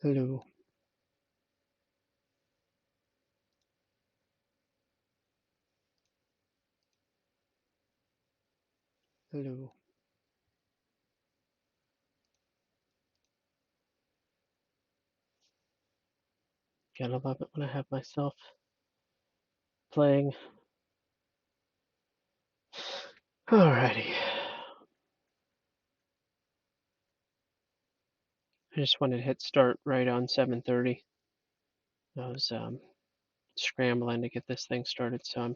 Hello. Hello. Gotta love it when I have myself playing. Alrighty. I just wanted to hit start right on 7:30. I was scrambling to get this thing started, so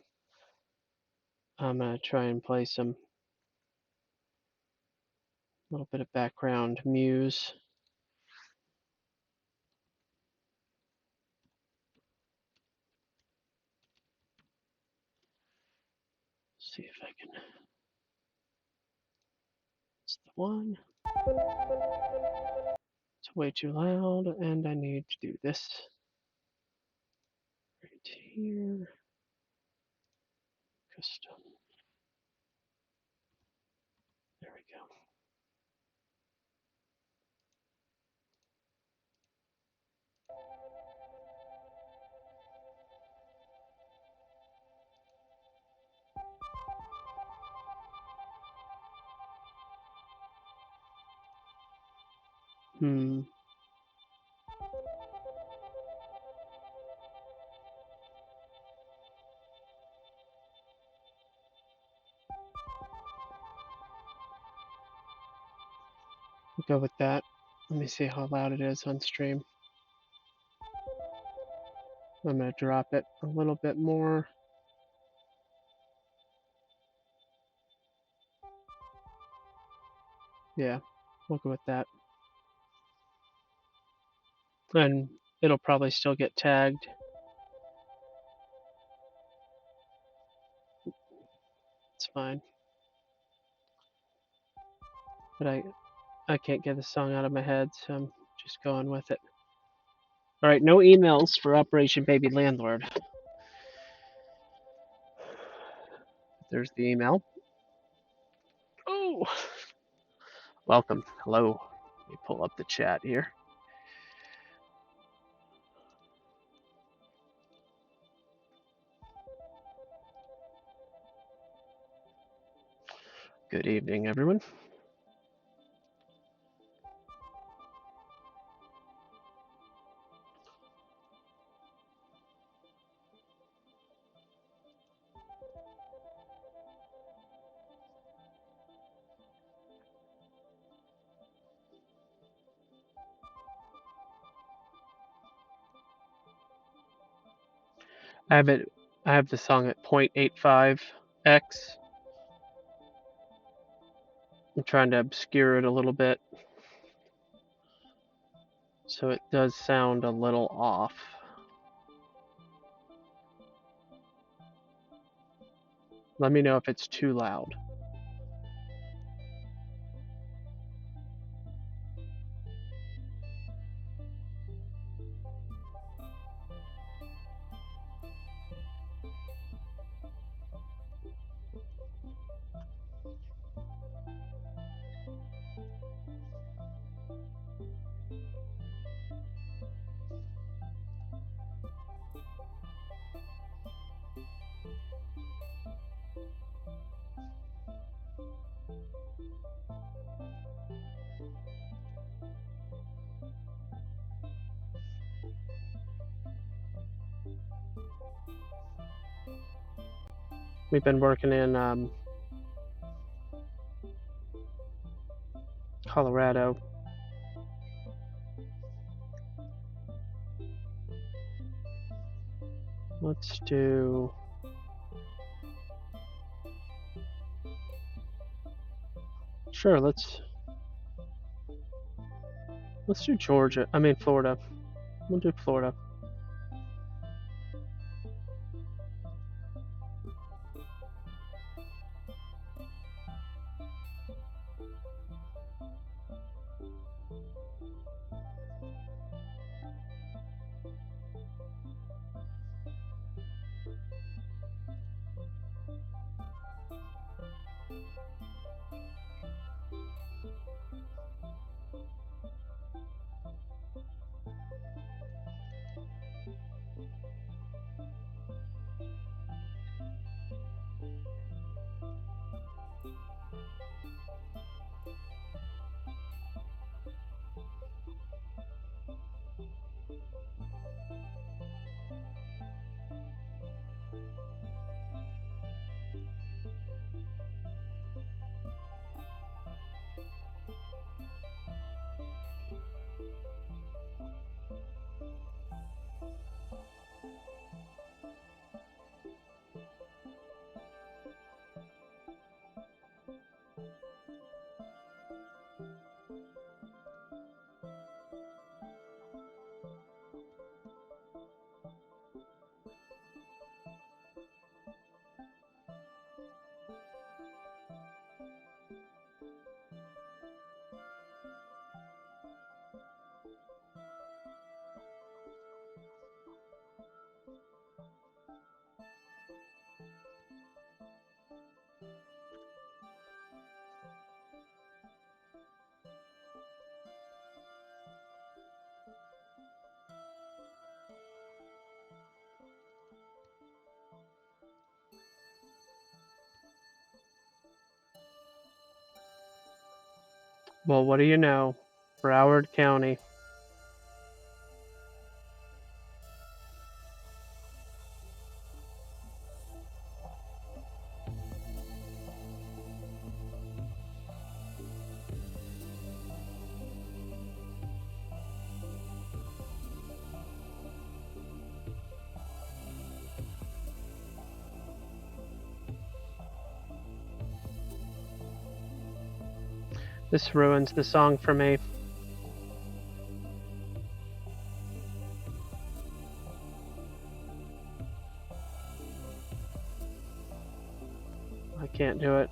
I'm gonna try and play some little bit of background muse. See if I can. It's the one. It's way too loud, and I need to do this right here. Custom. There we go. We'll go with that. Let me see how loud it is on stream. I'm gonna drop it a little bit more. Yeah, we'll go with that. And it'll probably still get tagged. It's fine. But I can't get the song out of my head, so I'm just going with it. All right, no emails for Operation Baby Landlord. There's the email. Oh, welcome. Hello. Let me pull up the chat here. Good evening, everyone. I have the song at 0.85x. I'm trying to obscure it a little bit, so it does sound a little off. Let me know if it's too loud. We've been working in Colorado. Let's do sure. Let's do Georgia. I mean Florida. We'll do Florida. Well, what do you know? Broward County. This ruins the song for me. I can't do it.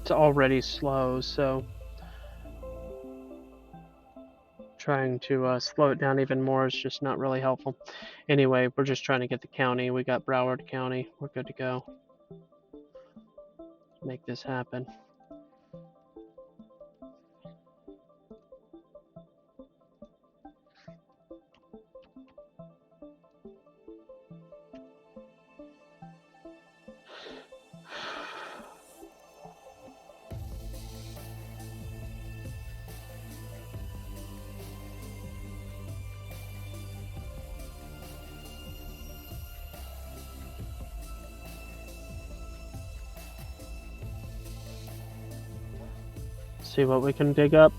It's already slow, so trying to slow it down even more is just not really helpful. Anyway, we're just trying to get the county. We got Broward County. We're good to go. Make this happen. See what we can dig up.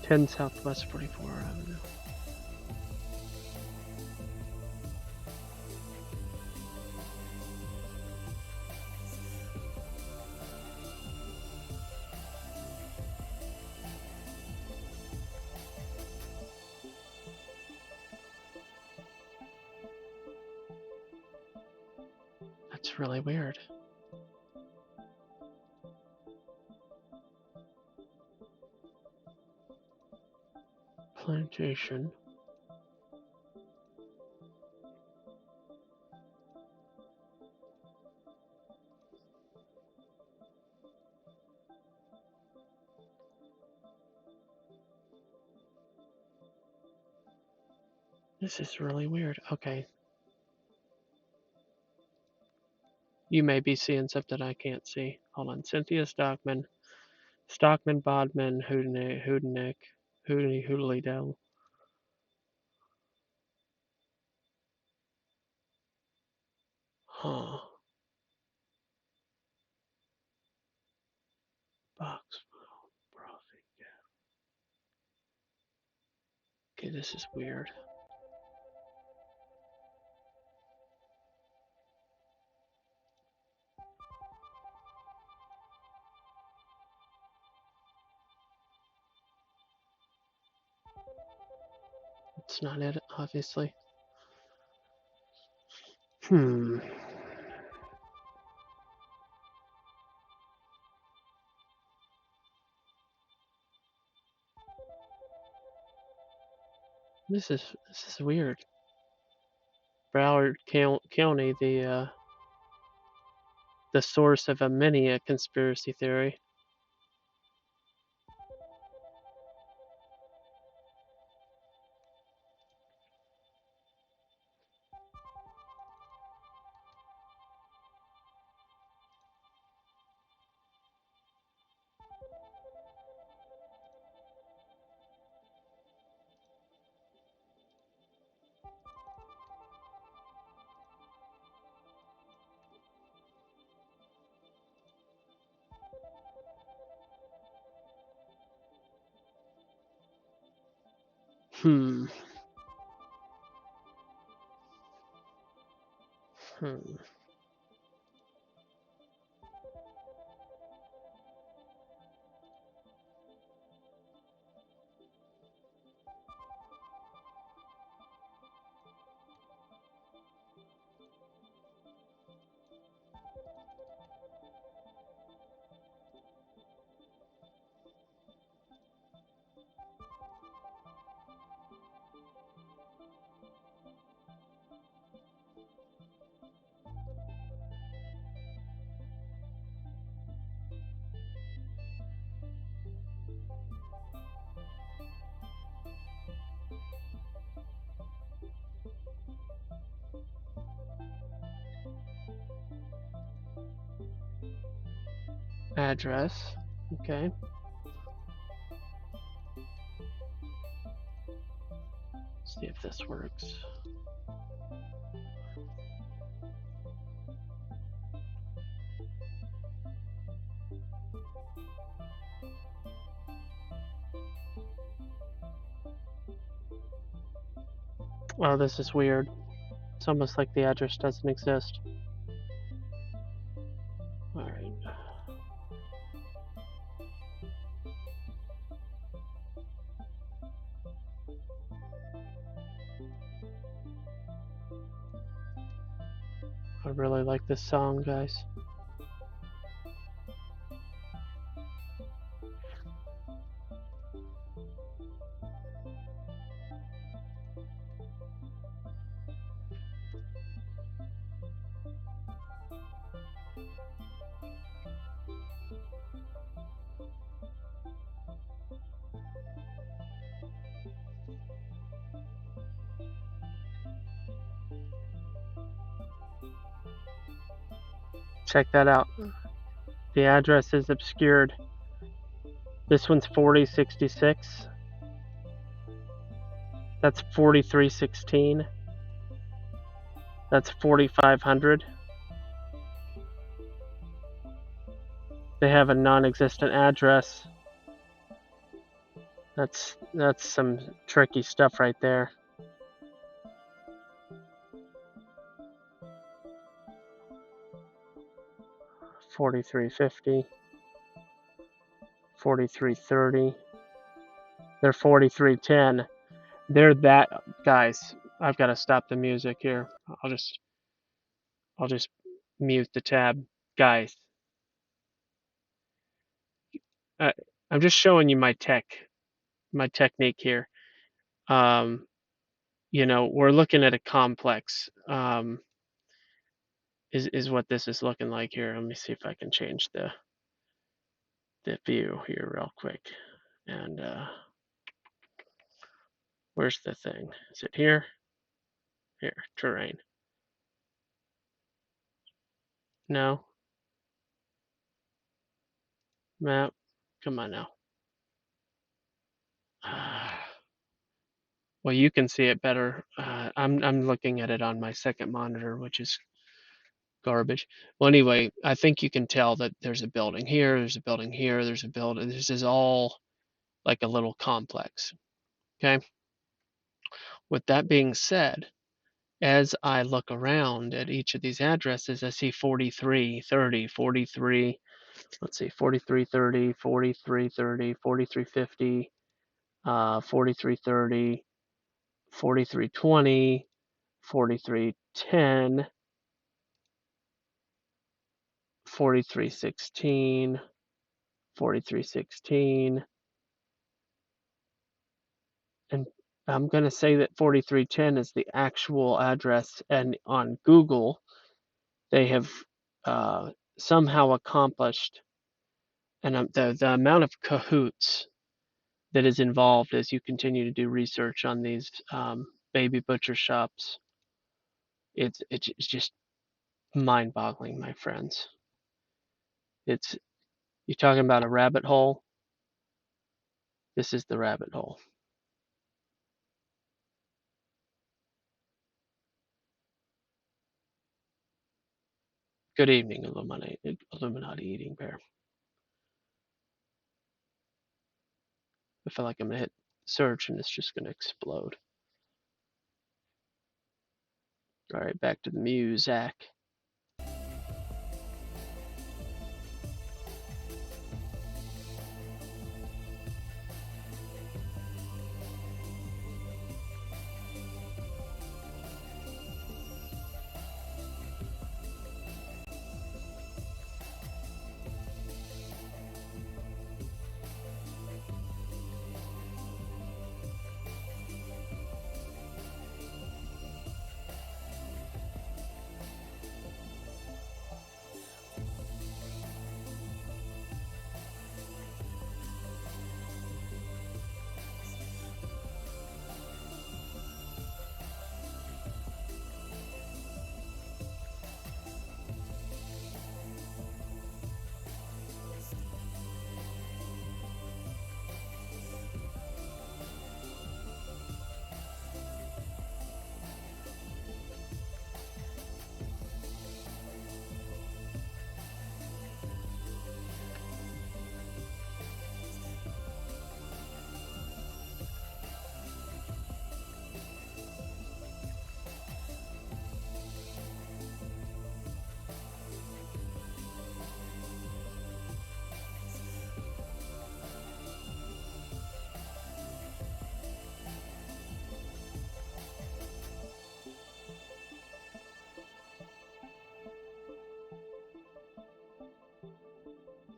Ten Southwest 44 Avenue. That's really weird. Plantation. This is really weird. Okay. You may be seeing something I can't see. Hold on. Cynthia Stockman. Stockman, Bodman, Houdinick, Hoodley Dell. Huh. Box. Okay, this is weird. It's not it, obviously. This is weird. Broward County, the source of many a conspiracy theory. Hmm. Hmm. Address. Okay. See if this works. Oh, this is weird. It's almost like the address doesn't exist. Alright. I really like this song, guys. Check that out. The address is obscured. This one's 4066. That's 4316. That's 4500. They have a non-existent address. That's some tricky stuff right there. 4350. 4330. They're 4310. They're that, guys. I've got to stop the music here. I'll just mute the tab, guys. I'm just showing you my technique here. We're looking at a complex. Is what this is looking like here. Let me see if I can change the view here real quick. And where's the thing? Is it here? Here, terrain. No. Map. Come on now. Well, you can see it better. I'm looking at it on my second monitor, which is garbage. Well, anyway, I think you can tell that there's a building here, there's a building here, there's a building. This is all like a little complex. Okay. With that being said, as I look around at each of these addresses, I see 4330, 43. Let's see, 4330, 4330, 4350, 4330, 4320, 4310, 4316, 4316, and I'm going to say that 4310 is the actual address, and on Google, they have somehow accomplished, and the amount of cahoots that is involved as you continue to do research on these baby butcher shops, it's just mind-boggling, my friends. It's you're talking about a rabbit hole. This is the rabbit hole. Good evening, Illuminati eating bear. I feel like I'm gonna hit search and it's just gonna explode. All right, back to the music.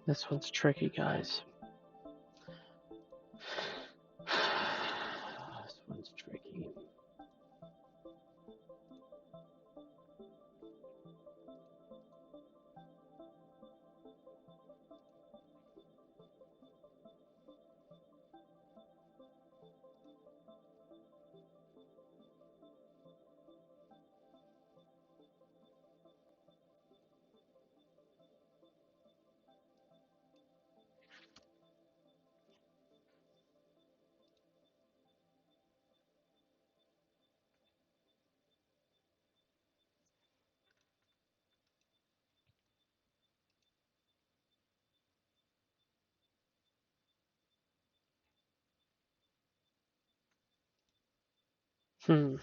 This one's tricky, guys. This one's tricky. Hmm.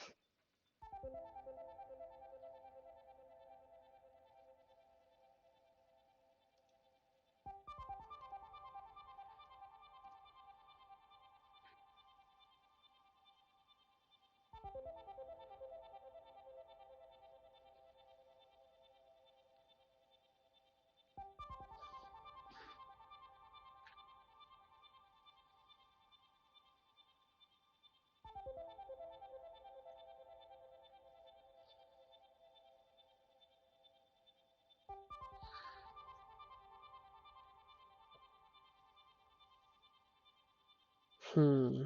Hmm.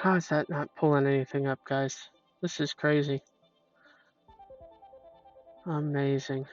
How is that not pulling anything up, guys? This is crazy. Amazing.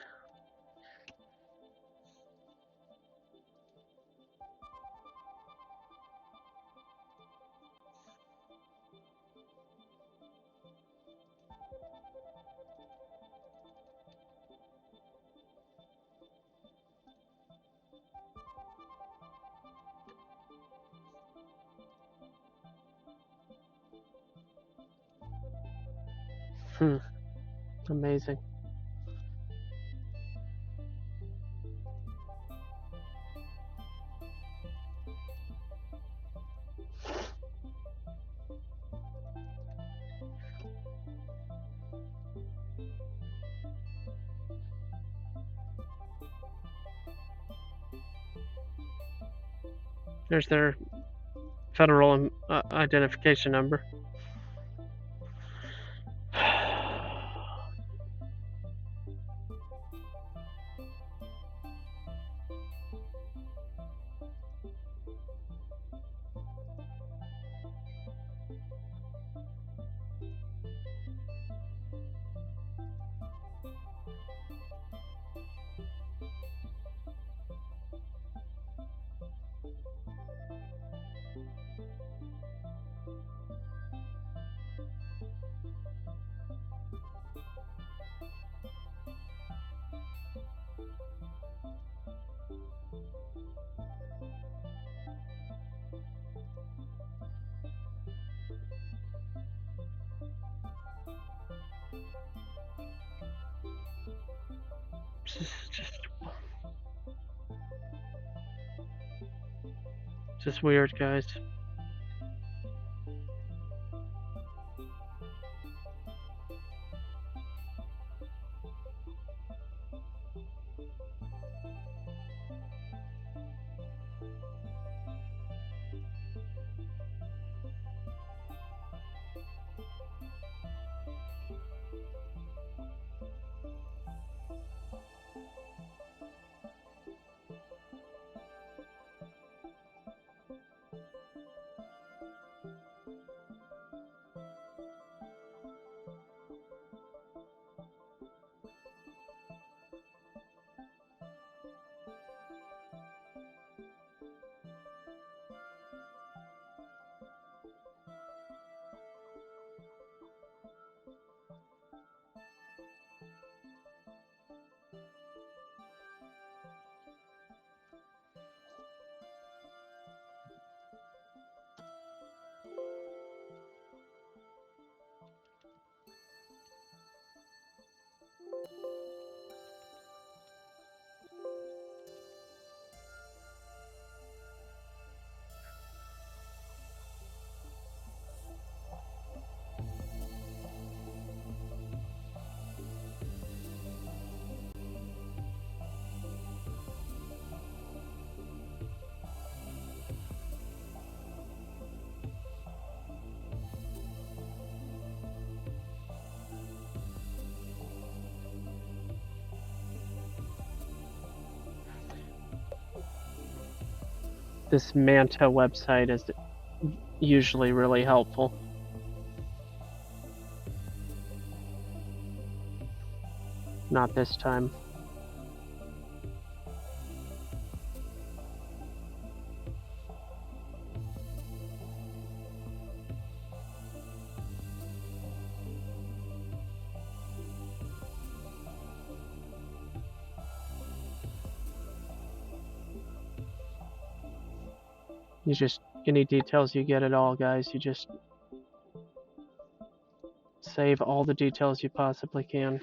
Amazing. There's their federal identification number. Just weird, guys. This Manta website is usually really helpful. Not this time. You just, any details you get at all, guys, you just save all the details you possibly can.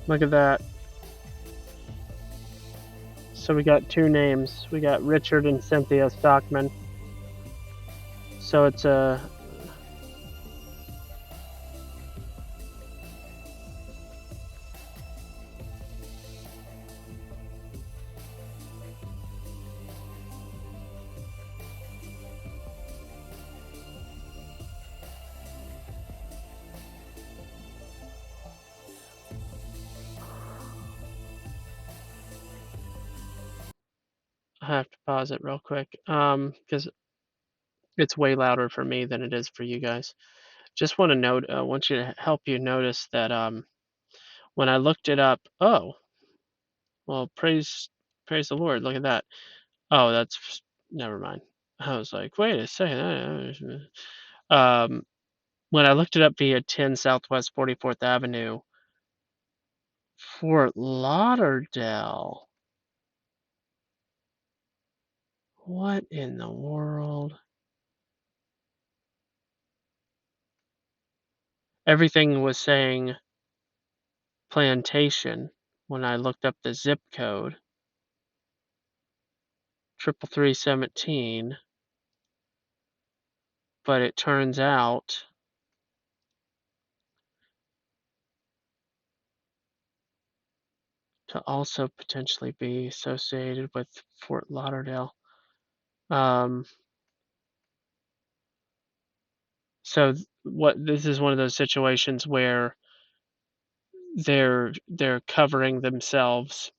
Look at that. So we got two names. We got Richard and Cynthia Stockman. So it's a have to pause it real quick, because it's way louder for me than it is for you guys. Just want to note, want you to help you notice that when I looked it up, oh, well, praise the Lord, look at that. Oh, that's never mind. I was like, wait a second. When I looked it up via 10 Southwest 44th Avenue, Fort Lauderdale. What in the world? Everything was saying Plantation when I looked up the zip code, 33317, but it turns out to also potentially be associated with Fort Lauderdale. So this is one of those situations where they're covering themselves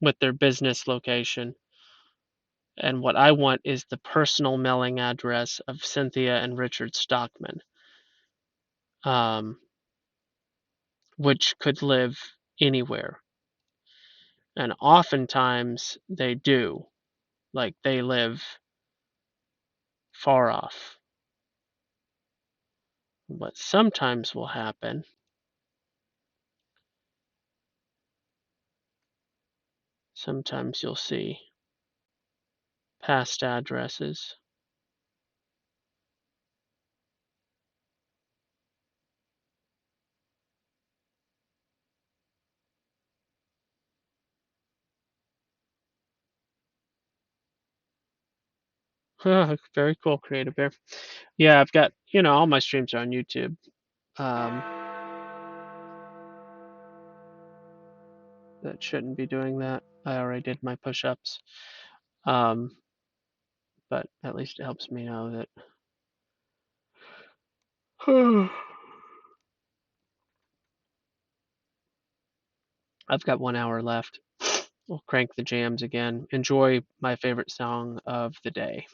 with their business location. And what I want is the personal mailing address of Cynthia and Richard Stockman, which could live anywhere. And oftentimes they do. Like they live far off. What sometimes will happen, sometimes you'll see past addresses. Very cool, Creative Bear. Yeah, I've got, all my streams are on YouTube. That shouldn't be doing that. I already did my push-ups. But at least it helps me know that I've got 1 hour left. We'll crank the jams again. Enjoy my favorite song of the day.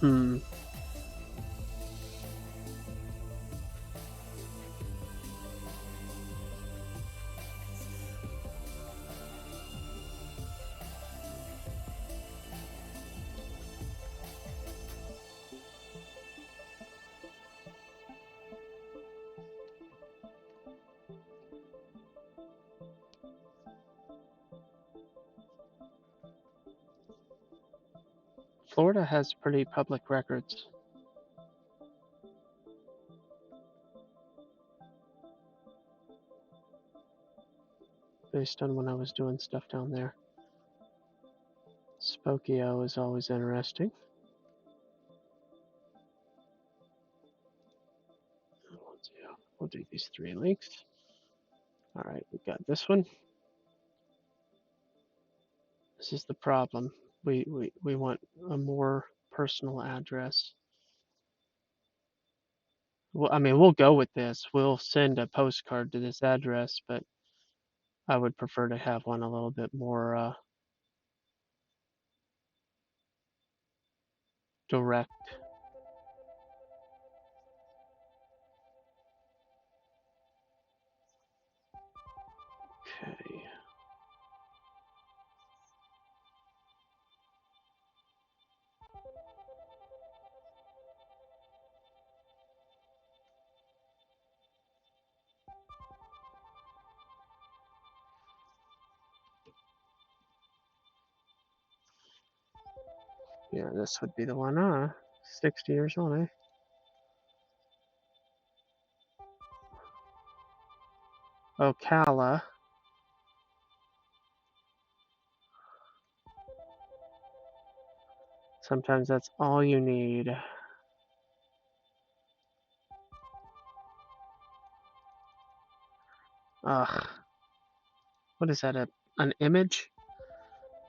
Hmm. Florida has pretty public records based on when I was doing stuff down there. Spokio is always interesting. We'll do these 3 links. All right, we got this one. This is the problem. We want a more personal address. Well, I mean, we'll go with this. We'll send a postcard to this address, but I would prefer to have one a little bit more direct. Okay. Yeah, this would be the one. 60 years old, eh? Ocala. Sometimes that's all you need. Ugh. What is that? An image?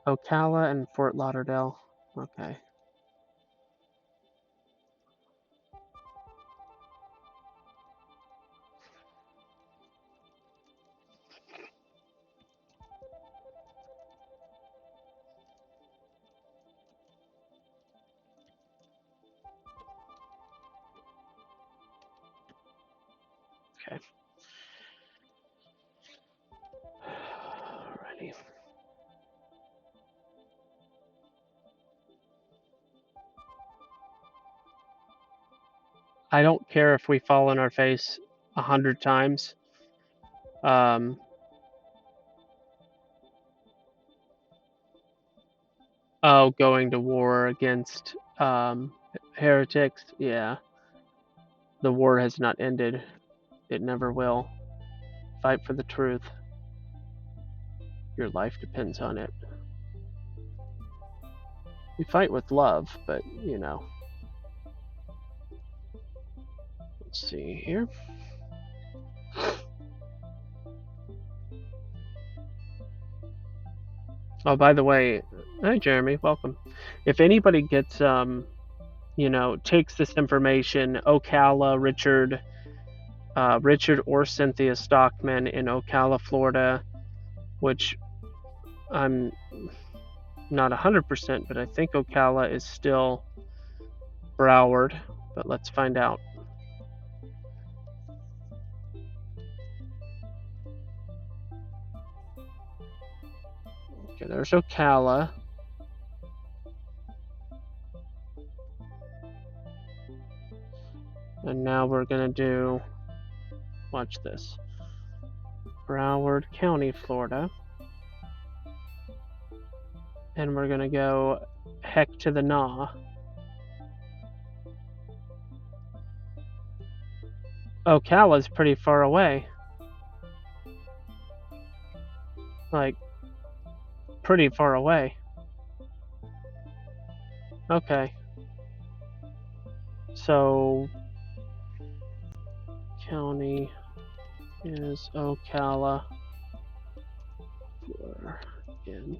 Ocala and Fort Lauderdale. Okay. Okay. Alrighty. I don't care if we fall on our face 100 times. Oh, going to war against heretics. Yeah. The war has not ended. It never will. Fight for the truth. Your life depends on it. We fight with love, but you know. Let's see here. Oh, by the way, hi Jeremy, welcome. If anybody gets takes this information, Ocala, Richard or Cynthia Stockman in Ocala, Florida, which I'm not 100%, but I think Ocala is still Broward, but let's find out. Okay, there's Ocala. And now we're going to do, watch this, Broward County, Florida. And we're going to go heck to the nah. Ocala's pretty far away. Like, pretty far away. Okay. So, county is Ocala, Oregon.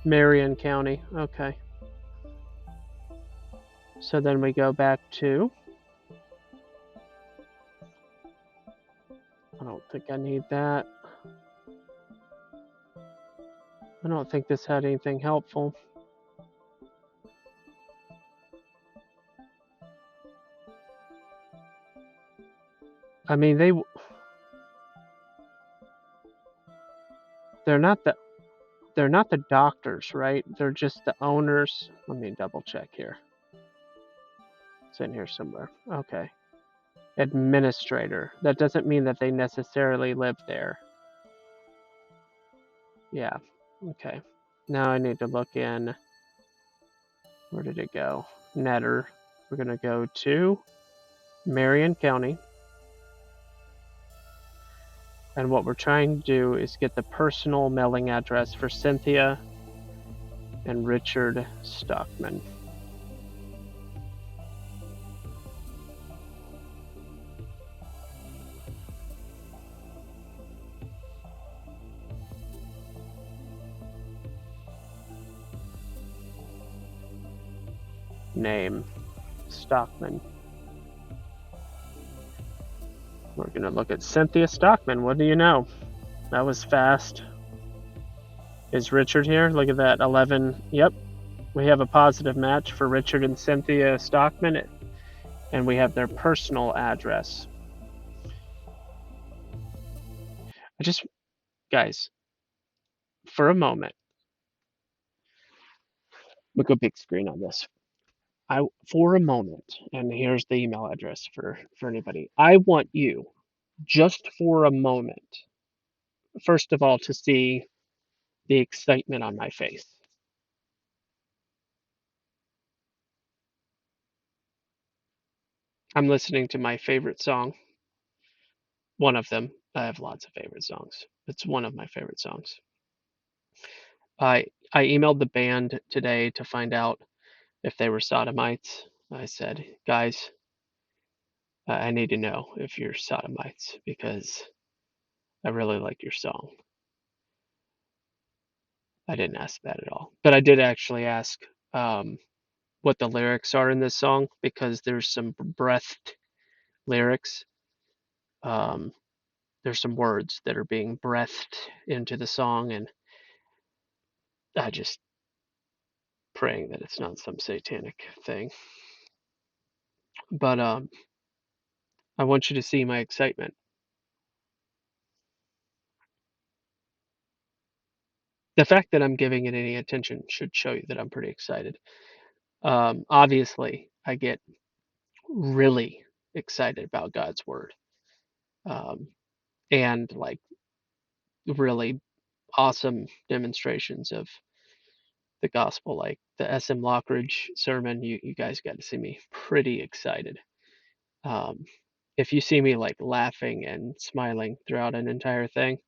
Marion County, okay. So then we go back to, I don't think I need that. I don't think this had anything helpful. I mean, they're not the doctors, right? They're just the owners. Let me double check here. It's in here somewhere. Okay. Administrator. That doesn't mean that they necessarily live there. Yeah. Okay. Now I need to look in. Where did it go? Netter. We're going to go to Marion County. And what we're trying to do is get the personal mailing address for Cynthia and Richard Stockman. Name, Stockman. We're going to look at Cynthia Stockman. What do you know? That was fast. Is Richard here? Look at that, 11. Yep, we have a positive match for Richard and Cynthia Stockman, and we have their personal address. Guys, for a moment, we'll go big screen on this. For a moment, and here's the email address for anybody. I want you, just for a moment, first of all, to see the excitement on my face. I'm listening to my favorite song. One of them. I have lots of favorite songs. It's one of my favorite songs. I emailed the band today to find out if they were sodomites. I said, guys, I need to know if you're sodomites because I really like your song. I didn't ask that at all, but I did actually ask um, what the lyrics are in this song because there's some breathed lyrics. Um, there's some words that are being breathed into the song, and I just praying that it's not some satanic thing. But I want you to see my excitement. The fact that I'm giving it any attention should show you that I'm pretty excited. Obviously, I get really excited about God's word, um, and like really awesome demonstrations of the gospel, like the SM Lockridge sermon. You guys got to see me pretty excited. Um, if you see me like laughing and smiling throughout an entire thing,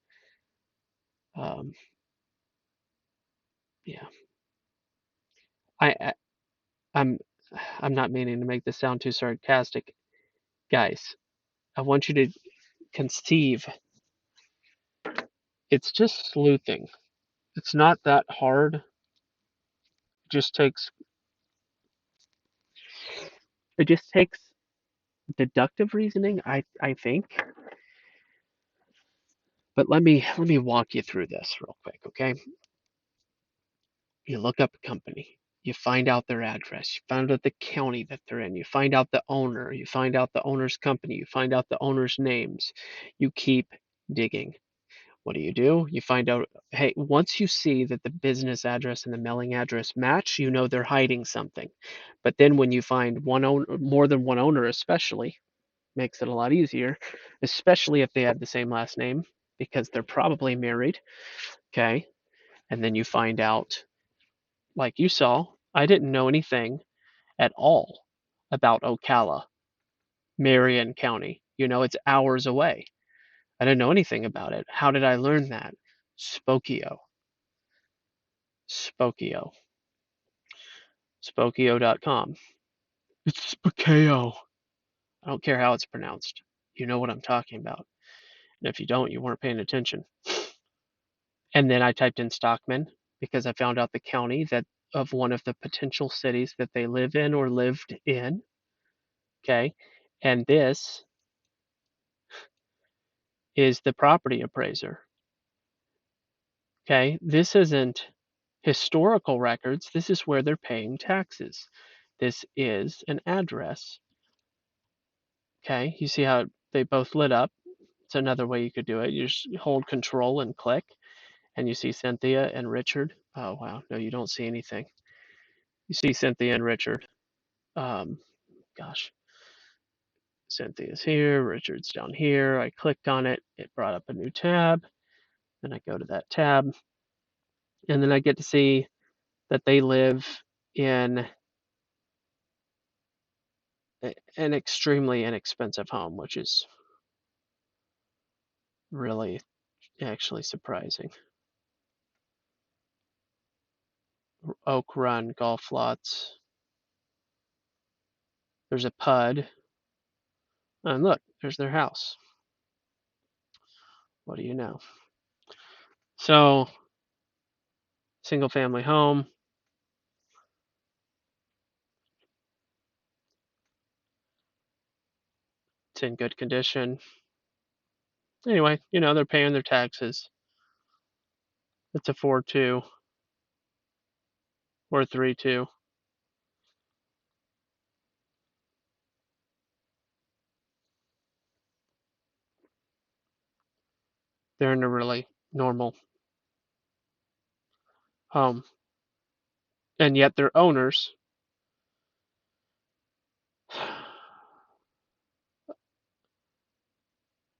um, yeah, I I'm I'm not meaning to make this sound too sarcastic, guys. I want you to conceive. It's just sleuthing. It's not that hard. It just takes it just takes deductive reasoning, I think. But let me walk you through this real quick, okay? You look up a company. You find out their address. You find out the county that they're in. You find out the owner. You find out the owner's company. You find out the owner's names. You keep digging. What do? You find out, hey, once you see that the business address and the mailing address match, you know they're hiding something. But then when you find one owner, more than one owner, especially, makes it a lot easier, especially if they have the same last name, because they're probably married. Okay. And then you find out, like you saw, I didn't know anything at all about Ocala, Marion County. It's hours away. I didn't know anything about it. How did I learn that? Spokio. Spokio. Spokio.com. It's Spokeo. I don't care how it's pronounced. You know what I'm talking about. And if you don't, you weren't paying attention. And then I typed in Stockman because I found out the county that of one of the potential cities that they live in or lived in. Okay. And this is the property appraiser. Okay. This isn't historical records. This is where they're paying taxes. This is an address. Okay. You see how they both lit up? It's another way you could do it. You just hold control and click, and you see Cynthia and Richard. Oh, wow. No, you don't see anything. You see Cynthia and Richard. Um, Gosh, Cynthia's here, Richard's down here. I clicked on it, it brought up a new tab. Then I go to that tab, and then I get to see that they live in an extremely inexpensive home, which is really actually surprising. Oak Run Golf Lots. There's a PUD. And look, there's their house. What do you know? So, single family home. It's in good condition. Anyway, they're paying their taxes. It's a 4-2 or 3-2. They're in a really normal home. And yet they're owners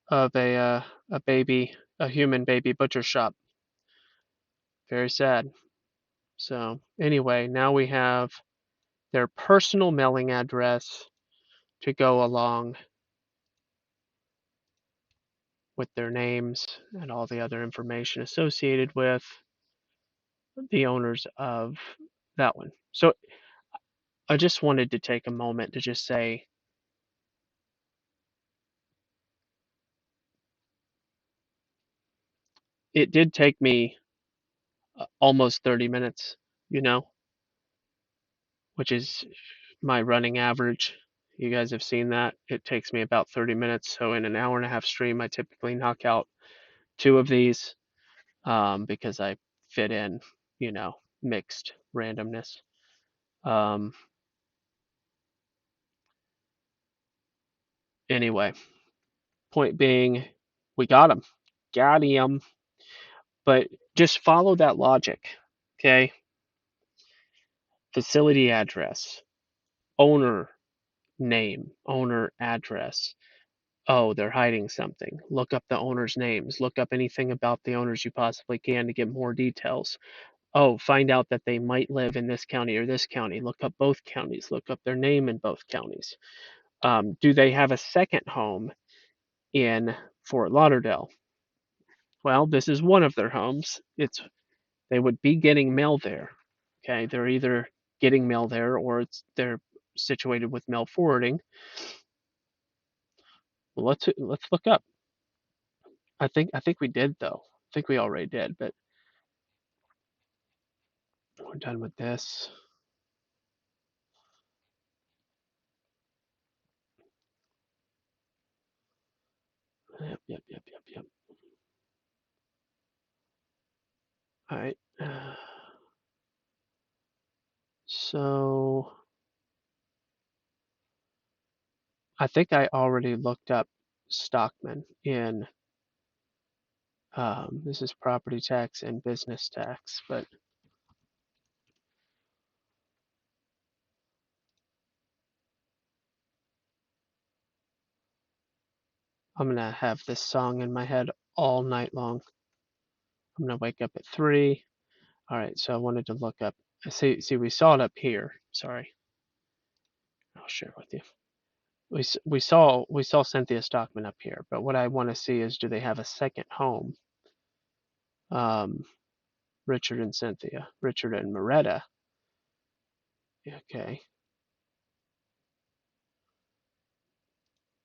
of a human baby butcher shop. Very sad. So anyway, now we have their personal mailing address to go along with their names and all the other information associated with the owners of that one. So I just wanted to take a moment to just say it did take me almost 30 minutes, you know, which is my running average. You guys have seen that. It takes me about 30 minutes. So in an hour and a half stream, I typically knock out 2 of these because I fit in, you know, mixed randomness. Um, anyway, point being, we got him. Got him. But just follow that logic. Okay. Facility address, owner name, owner address. Oh, they're hiding something. Look up the owners' names. Look up anything about the owners you possibly can to get more details. Oh, find out that they might live in this county or this county. Look up both counties. Look up their name in both counties. Do they have a second home in Fort Lauderdale? Well, this is one of their homes. They would be getting mail there. Okay, they're either getting mail there or they're situated with mail forwarding. Well, let's look up. I think we did though. I think we already did, but we're done with this. Yep. All right. So I think I already looked up Stockman in this is property tax and business tax, but I'm gonna have this song in my head all night long. I'm gonna wake up at 3. All right, so I wanted to look up. See, we saw it up here. Sorry, I'll share it with you. We saw Cynthia Stockman up here, but what I want to see is do they have a second home? Um, Richard and Cynthia, Richard and Moretta. Okay,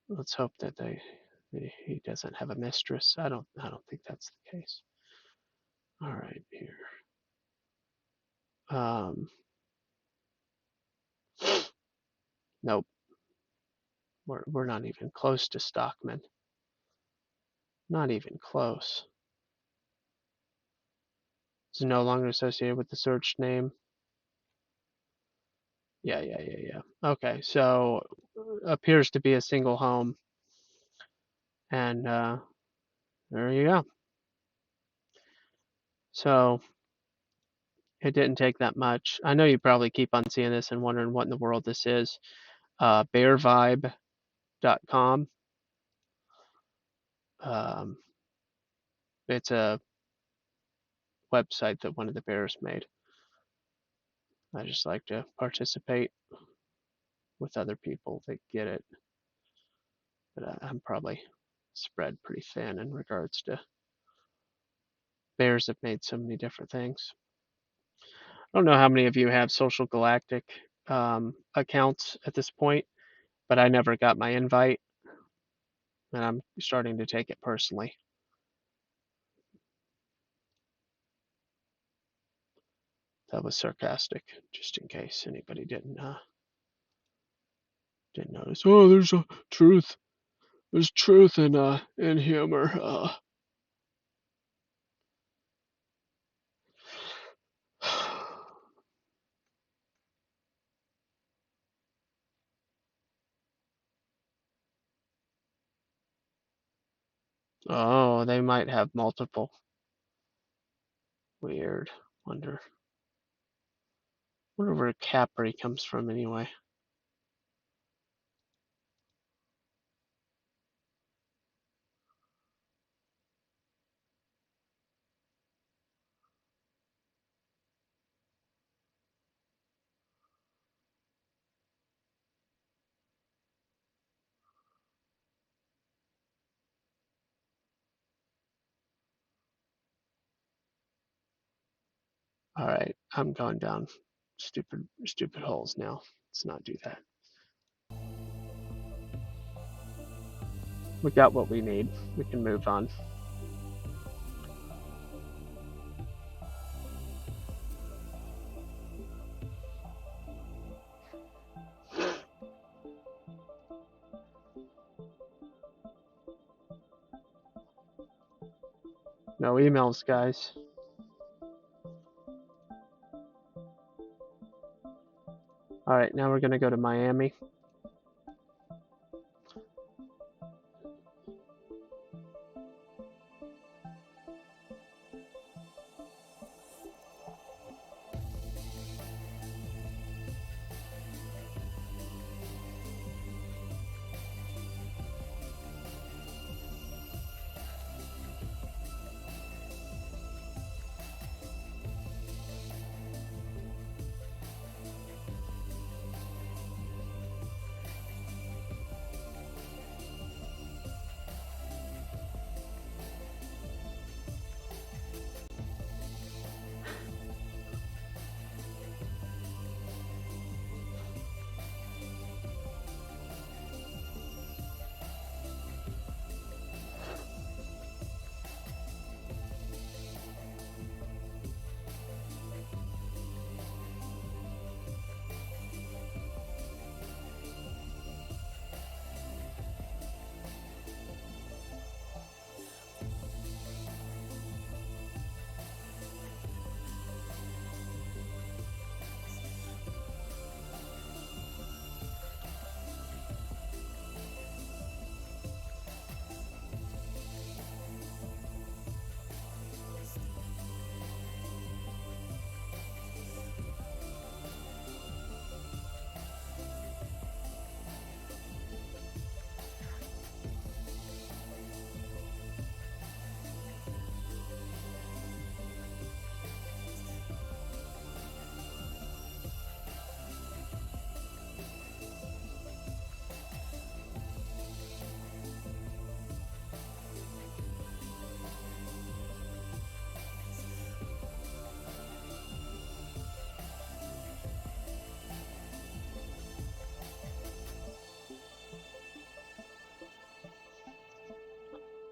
let's hope that he doesn't have a mistress. I don't think that's the case. All right, here. Um, nope, we're not even close to Stockman. Not even close. It's no longer associated with the search name. Yeah. Okay, so appears to be a single home, and there you go. So it didn't take that much. I know you probably keep on seeing this and wondering what in the world this is. Bearvibe.com. Um, it's a website that one of the bears made. I just like to participate with other people that get it, but I'm probably spread pretty thin in regards to bears that made so many different things. I don't know how many of you have Social Galactic accounts at this point, but I never got my invite, and I'm starting to take it personally. That was sarcastic, just in case anybody didn't notice. Oh, there's a truth. There's truth in humor. Oh, they might have multiple. Weird. Wonder where Capri comes from anyway. All right, I'm going down stupid holes now. Let's not do that. We got what we need. We can move on. No emails, guys. All right, now we're going to go to Miami.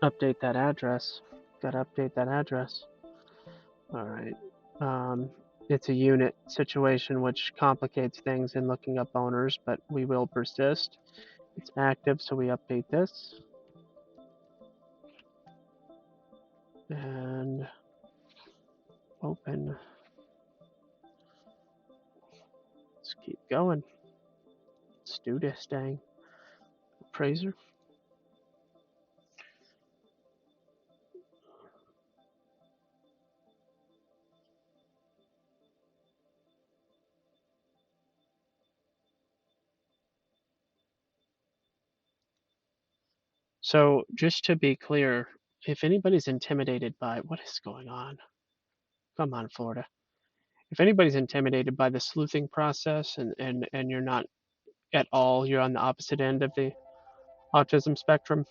Update that address. Gotta update that address. All right. It's a unit situation which complicates things in looking up owners, but we will persist. It's active, so we update this. And open. Let's keep going. Let's do this thing. Appraiser. So just to be clear, if anybody's intimidated by what is going on, come on, Florida. If anybody's intimidated by the sleuthing process and you're not at all, you're on the opposite end of the autism spectrum,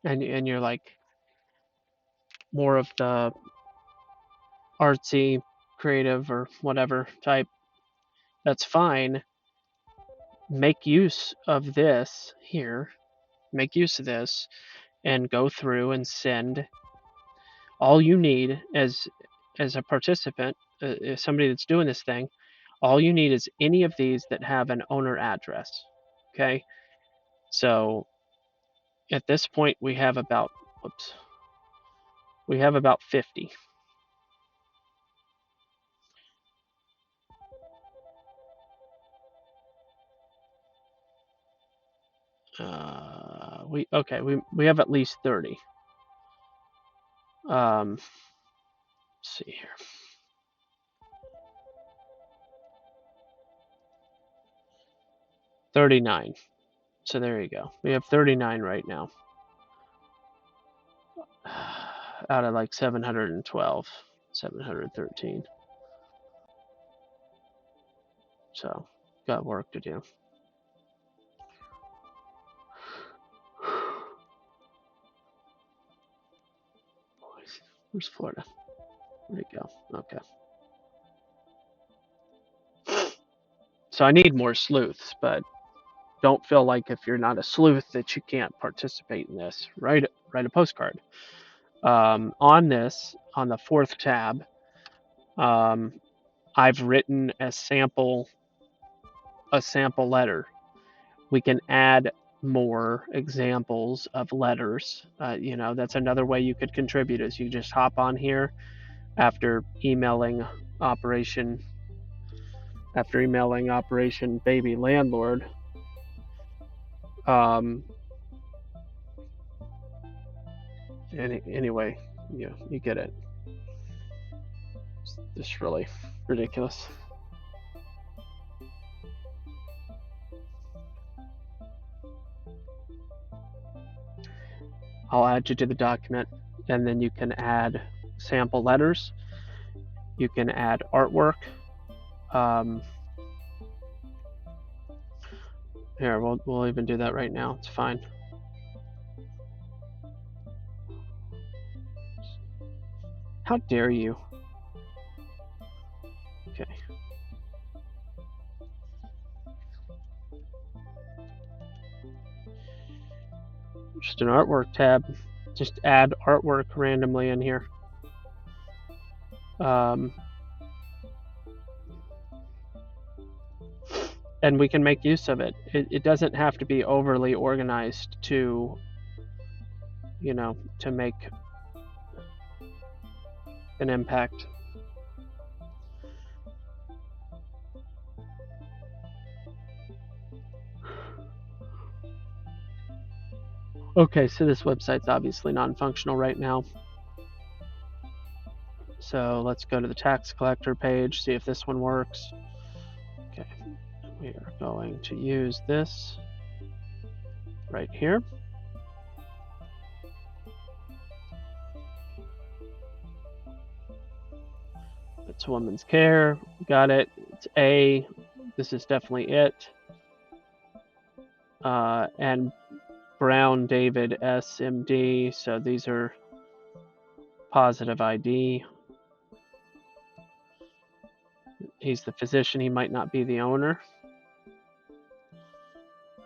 and you're like more of the artsy, creative, or whatever type, that's fine. Make use of this here. Make use of this and go through and send all you need as a participant, as somebody that's doing this thing. All you need is any of these that have an owner address. Okay, so at this point we have about, whoops, we have about 50. We have at least 30. Let's see here. $39. So there you go. We have 39 right now. Out of like 712, 713. So got work to do. Where's Florida? There you go. Okay. So I need more sleuths, but don't feel like if you're not a sleuth that you can't participate in this. Write a postcard. On this, on the fourth tab, I've written a sample letter. We can add more examples of letters. That's another way you could contribute is you just hop on here after emailing Operation Baby Landlord. Anyway, you get it. It's just really ridiculous. I'll add you to the document, and then you can add sample letters. You can add artwork. Here, we'll even do that right now. It's fine. How dare you? Okay. Just an artwork tab. Just add artwork randomly in here. And we can make use of it. It doesn't have to be overly organized to make an impact. Okay, so this website's obviously non-functional right now. So let's go to the tax collector page, see if this one works. Okay, we are going to use this right here. It's Women's Care. Got it. It's A. This is definitely it. And Brown David SMD. So these are positive ID. He's the physician. He might not be the owner,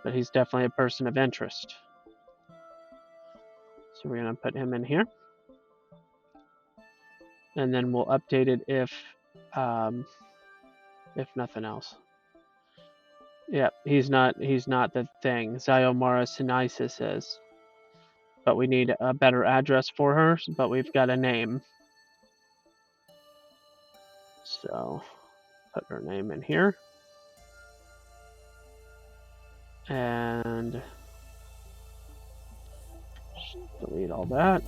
but he's definitely a person of interest. So we're going to put him in here. And then we'll update it if nothing else. Yeah, he's not the thing. Xiomara Sinaisis is. But we need a better address for her, but we've got a name. So put her name in here. And delete all that.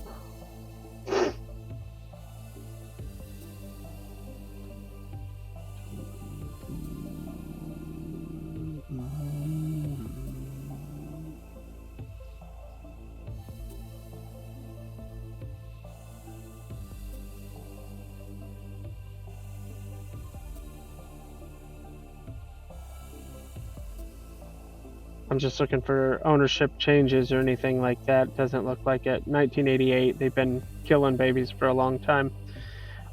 I'm just looking for ownership changes or anything like that. Doesn't look like it. 1988. They've been killing babies for a long time.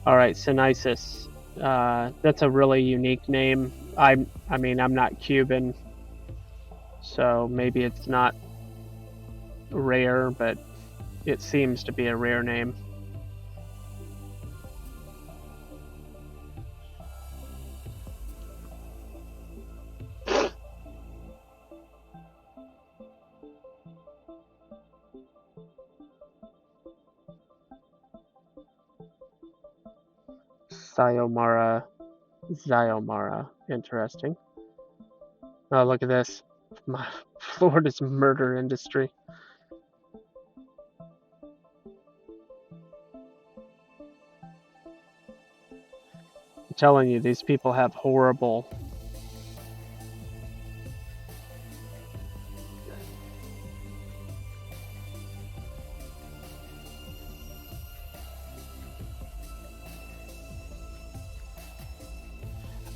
All right, Sinaisis. That's a really unique name. I mean, I'm not Cuban, so maybe it's not rare, but it seems to be a rare name. Xiomara. Interesting. Oh, look at this. Florida's murder industry. I'm telling you, these people have horrible...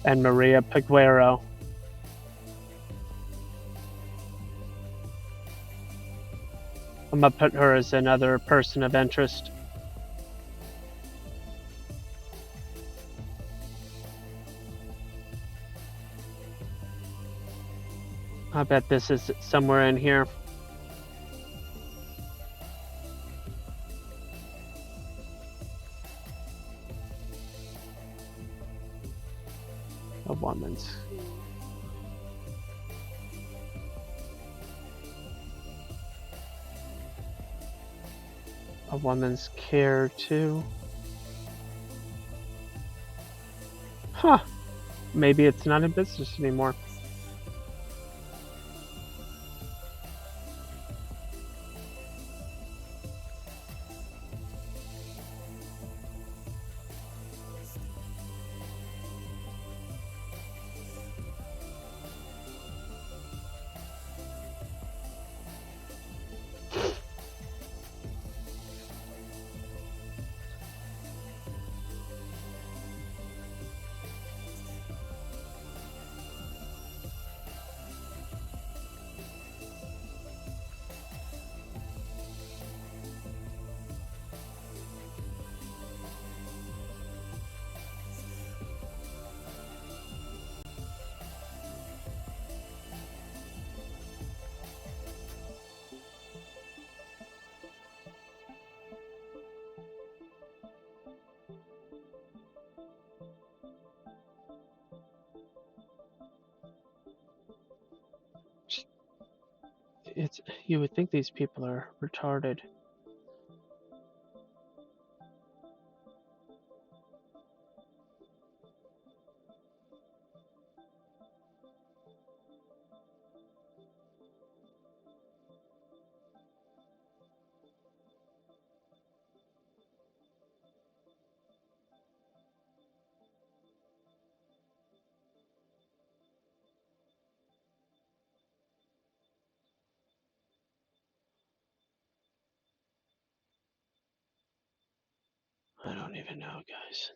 And Maria Peguero. I'm gonna put her as another person of interest. I bet this is somewhere in here. A woman's. A woman's care too. Huh. Maybe it's not in business anymore. You would think these people are retarded. I don't even know, guys.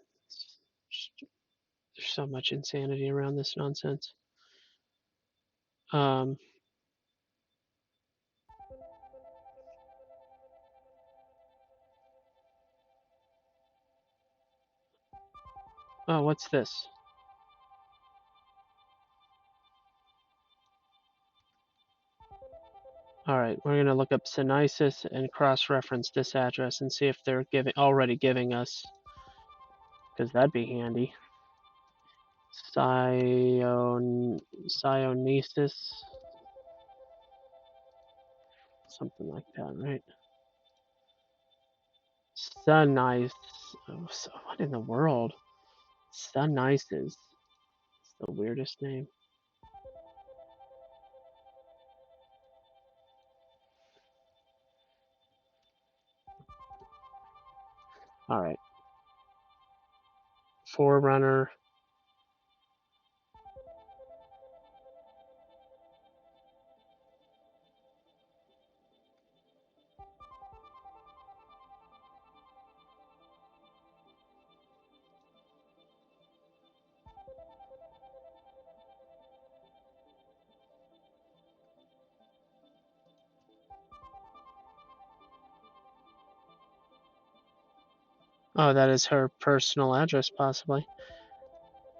There's so much insanity around this nonsense. Oh, what's this? All right, we're gonna look up Synesis and cross-reference this address and see if they're already giving us, because that'd be handy. Sionesis, something like that, right? Sunice. Oh, what in the world? Sunices. It's the weirdest name. All right. Forerunner. Oh, that is her personal address, possibly.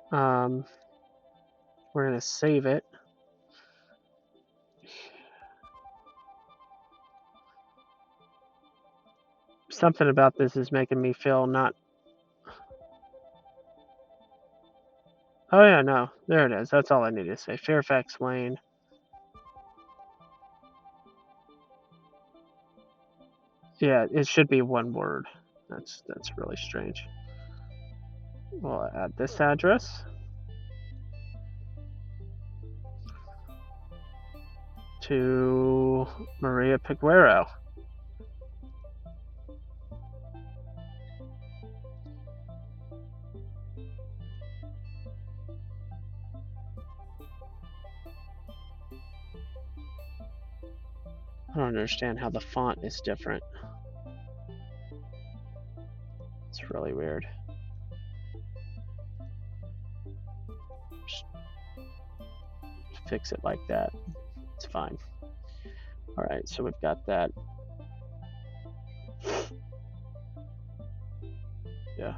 We're gonna save it. Something about this is making me feel not. Oh yeah, no, there it is. That's all I need to say. Fairfax Lane. Yeah, it should be one word. That's really strange. We'll add this address to Maria Piguero. I don't understand how the font is different. It's really weird. Just fix it like that. It's fine. All right, so we've got that. Yeah.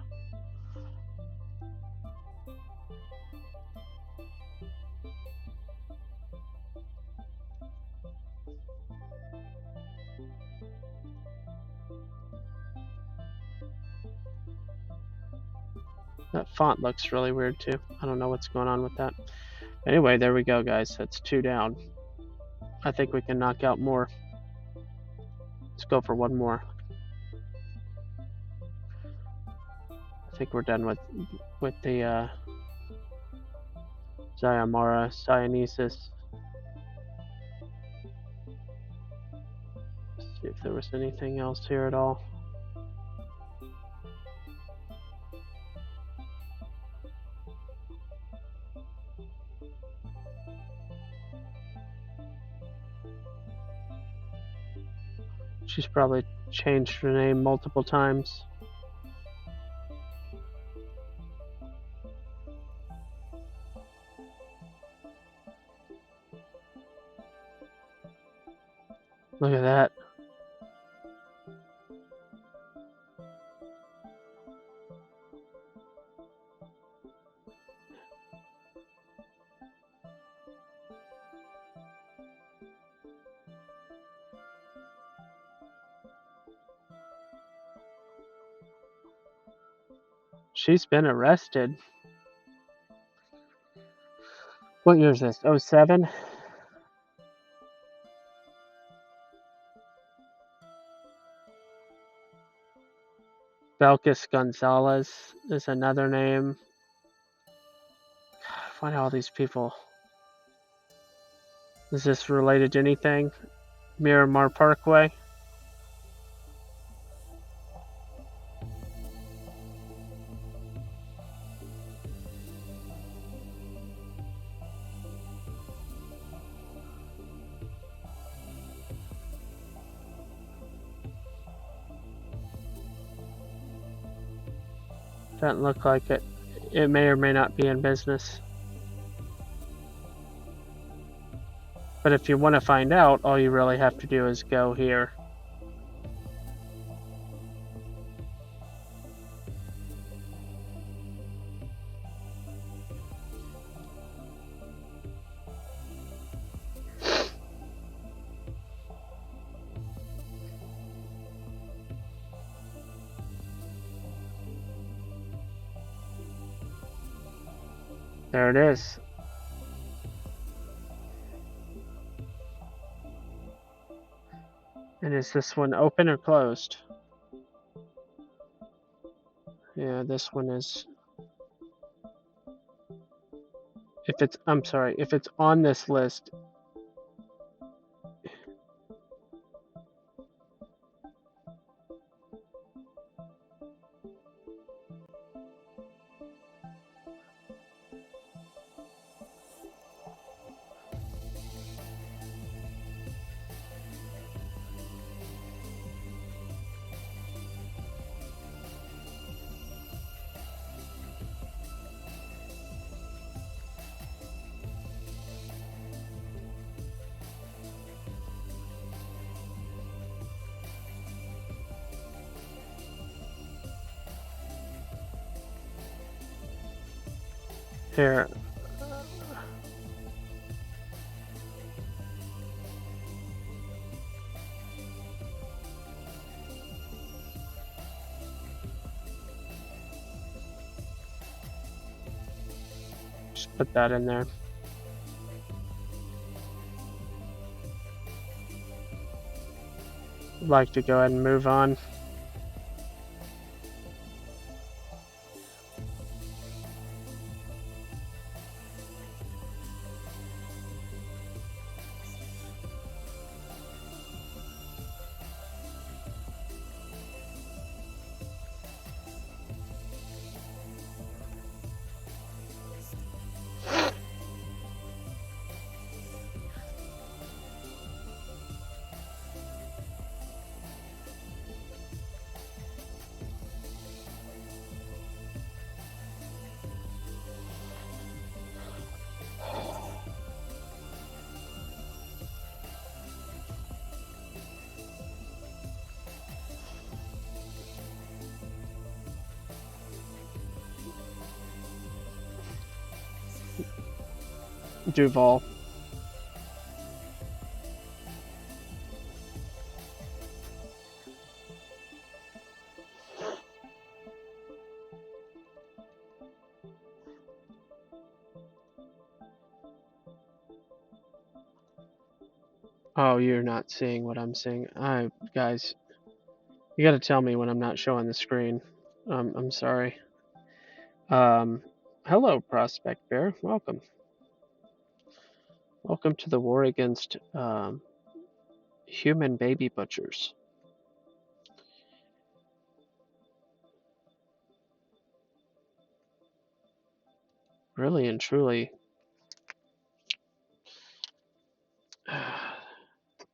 That font looks really weird too. I don't know what's going on with that. Anyway, there we go, guys. That's 2 down. I think we can knock out more. Let's go for one more. I think we're done with the Zyamara Cyanesis. Let's see if there was anything else here at all. She's probably changed her name multiple times. Look at that. She's been arrested. What year is this? 07? Belkis Gonzalez is another name. Find all these people. Is this related to anything? Miramar Parkway? Doesn't look like it. It may or may not be in business. But if you want to find out, all you really have to do is go here. There it is. And is this one open or closed? Yeah, this one is. If it's on this list. Here. Just put that in there. I'd like to go ahead and move on. Duval. Oh, you're not seeing what I'm seeing. Guys, you gotta tell me when I'm not showing the screen. I'm sorry. Um, Hello, Prospect Bear. Welcome. Welcome to the war against human baby butchers. Really and truly,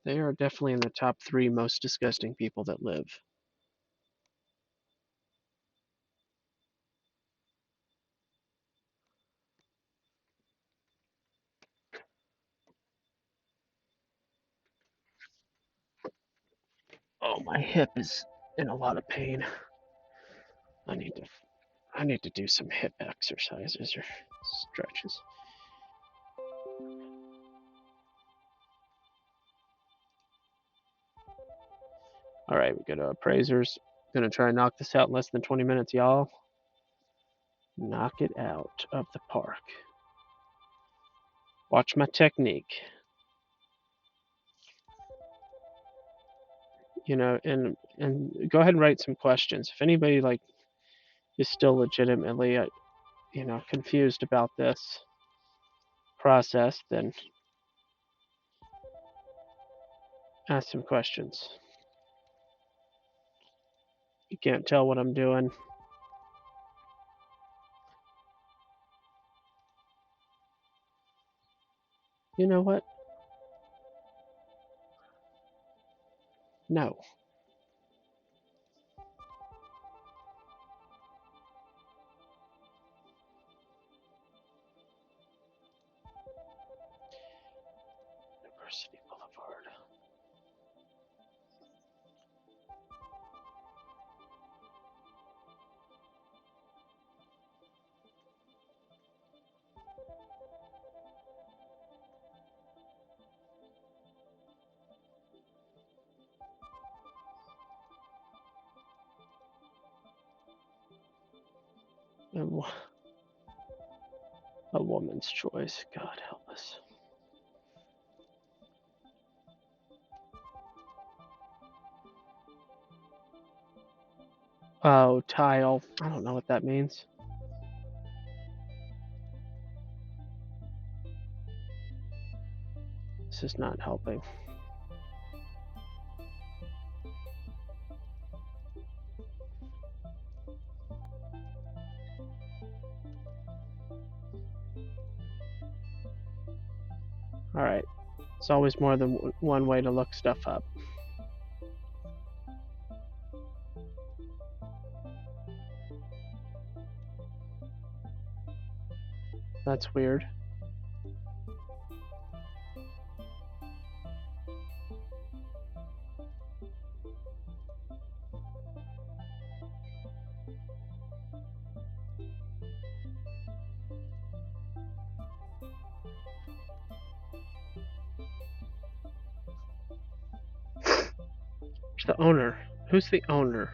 they are definitely in the top 3 most disgusting people that live. Oh, my hip is in a lot of pain. I need to I need to do some hip exercises or stretches. All right, we go to appraisers. Gonna try and knock this out in less than 20 minutes, y'all. Knock it out of the park. Watch my technique. And go ahead and write some questions. If anybody is still legitimately confused about this process, then ask some questions. You can't tell what I'm doing. You know what? No. University Boulevard. A woman's choice. God help us. Oh, tile. I don't know what that means. This is not helping. All right. It's always more than one way to look stuff up. That's weird. Who's the owner? Who's the owner?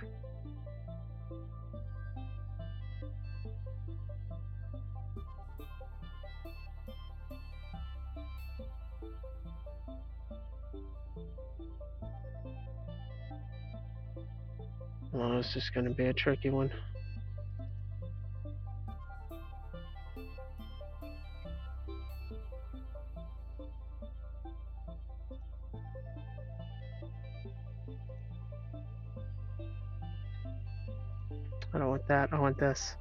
Oh, this is going to be a tricky one. I don't want that. I want this.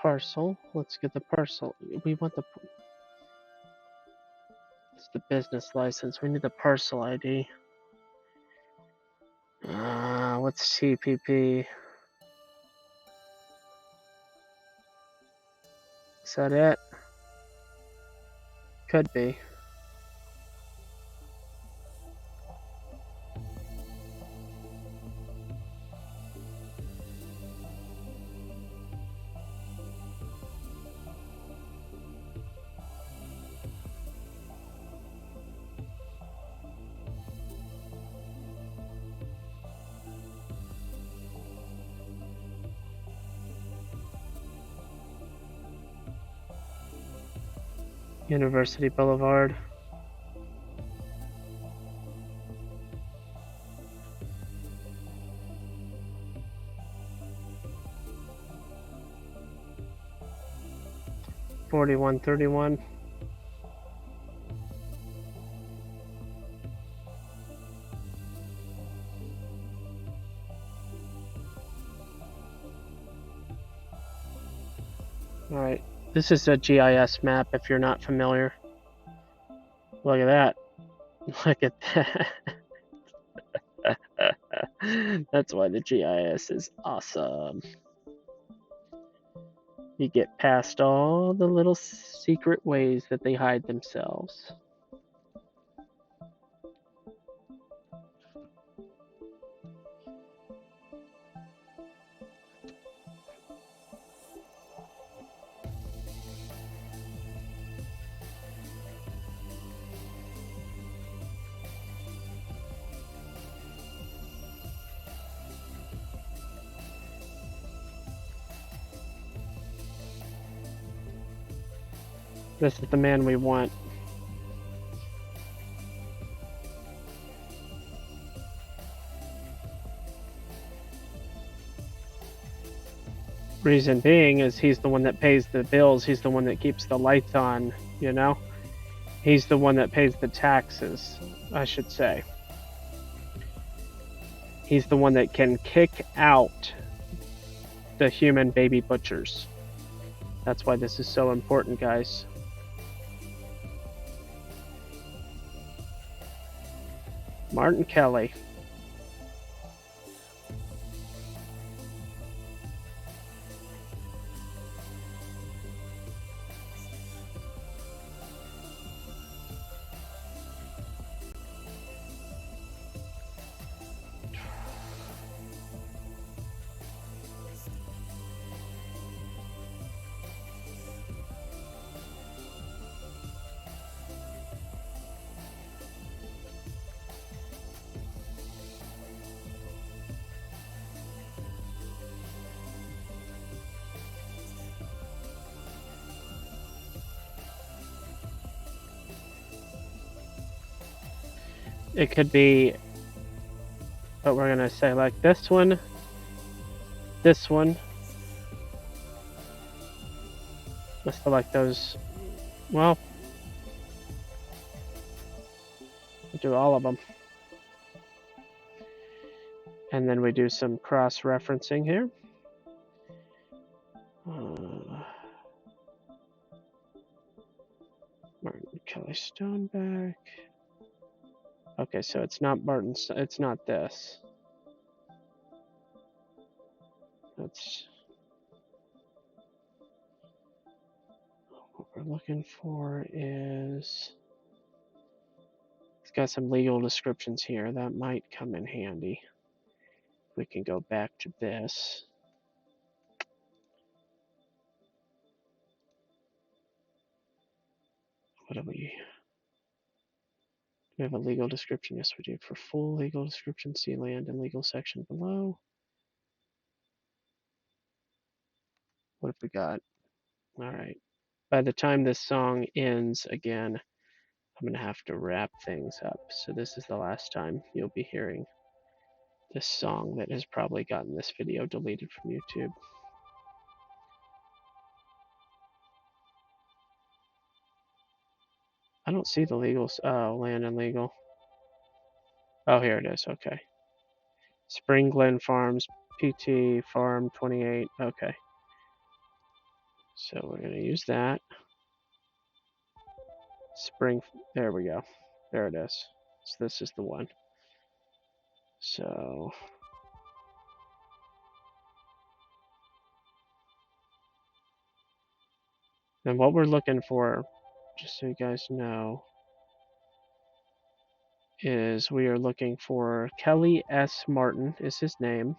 parcel. Let's get the parcel. We want the. It's the business license. We need the parcel ID. What's TPP? Is that it? Could be. University Boulevard. $41.31. All right. This is a GIS map. If you're not familiar, look at that. Look at that. That's why the GIS is awesome. You get past all the little secret ways that they hide themselves. This is the man we want. Reason being is he's the one that pays the bills. He's the one that keeps the lights on, you know? He's the one that pays the taxes, I should say. He's the one that can kick out the human baby butchers. That's why this is so important, guys. Martin Kelly. It could be, but we're gonna say like this one, this one. Let's select those. Well, we'll do all of them. And then we do some cross-referencing here. Martin Kelly Stoneback. Okay, so it's not Martin, it's not this. That's what we're looking for is, it's got some legal descriptions here that might come in handy. We can go back to this. What do we have a legal description? Yes, we do. For full legal description, see land and legal section below. What have we got? All right. By the time this song ends again, I'm going to have to wrap things up. So this is the last time you'll be hearing this song that has probably gotten this video deleted from YouTube. I don't see the legal, land and legal. Oh, here it is. Okay. Spring Glen Farms, PT Farm 28. Okay. So we're going to use that. Spring, there we go. There it is. So this is the one. So and what we're looking for, just so you guys know, is we are looking for Kelly S. Martin is his name.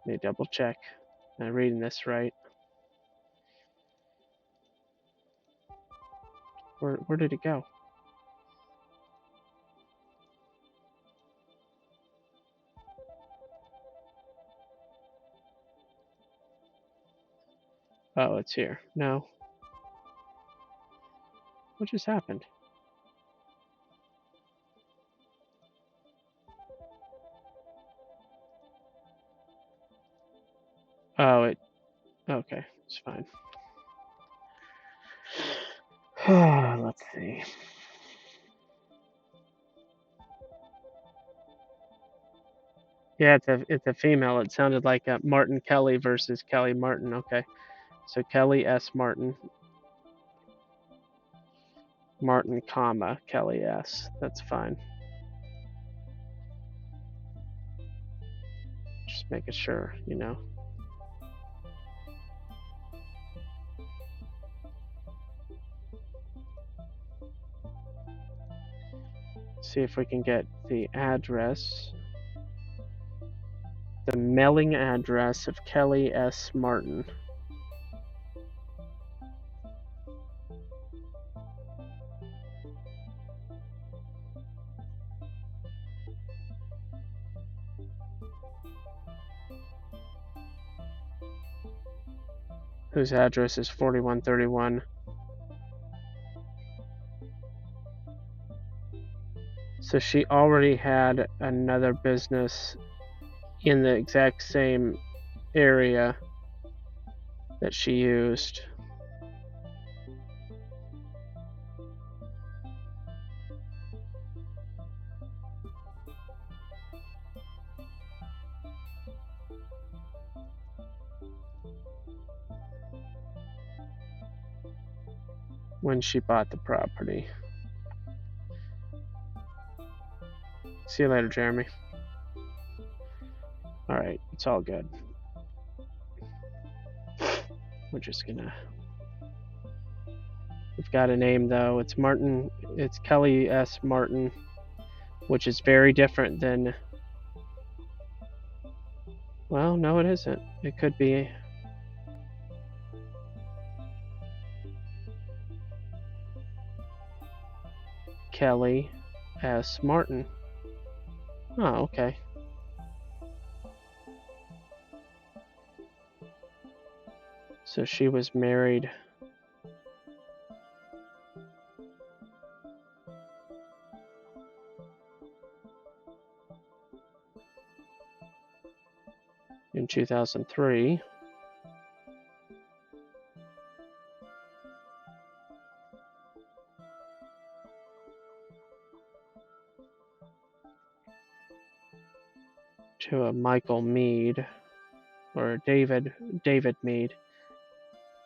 Let me double check. Am I reading this right? Where did it go? Oh, it's here. No. What just happened? Oh, okay, it's fine. Let's see. Yeah, it's a female. It sounded like Martin Kelly versus Kelly Martin. Okay, so Kelly S. Martin, Martin, comma Kelly S. That's fine. Just making sure, you know. See if we can get the address, the mailing address of Kelly S. Martin. Whose address is 4131. So she already had another business in the exact same area that she used. When she bought the property. See you later, Jeremy. All right, it's all good. We're just gonna. We've got a name though. It's Martin. It's Kelly S. Martin, which is very different than. Well, no, it isn't. It could be. Kelly S. Martin. Oh, okay. So she was married. In 2003. To a Michael Mead or David Mead.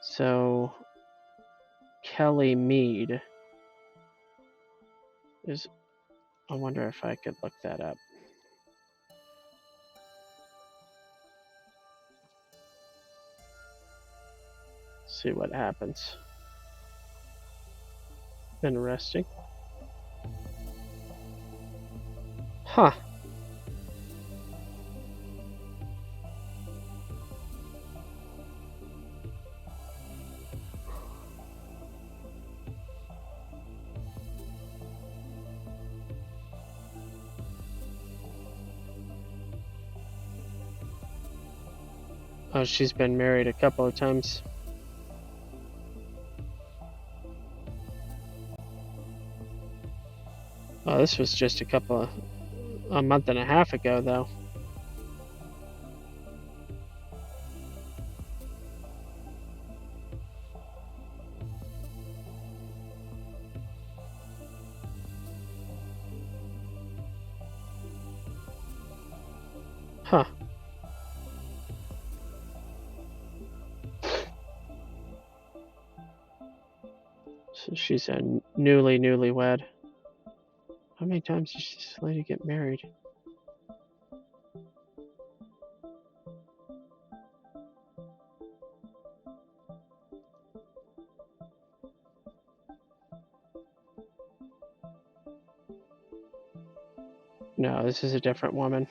So Kelly Mead is. I wonder if I could look that up. See what happens. Interesting. Huh. Oh, she's been married a couple of times. Oh, this was just a month and a half ago, though. Huh. She said newlywed. How many times did this lady get married? No, this is a different woman.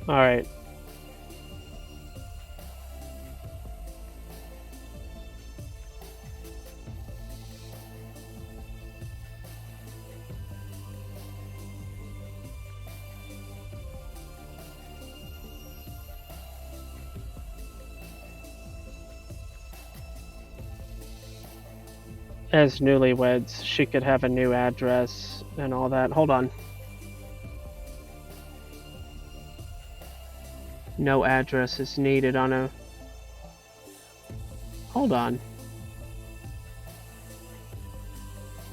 All right. As newlyweds, she could have a new address and all that. Hold on. No address is needed on a... Hold on.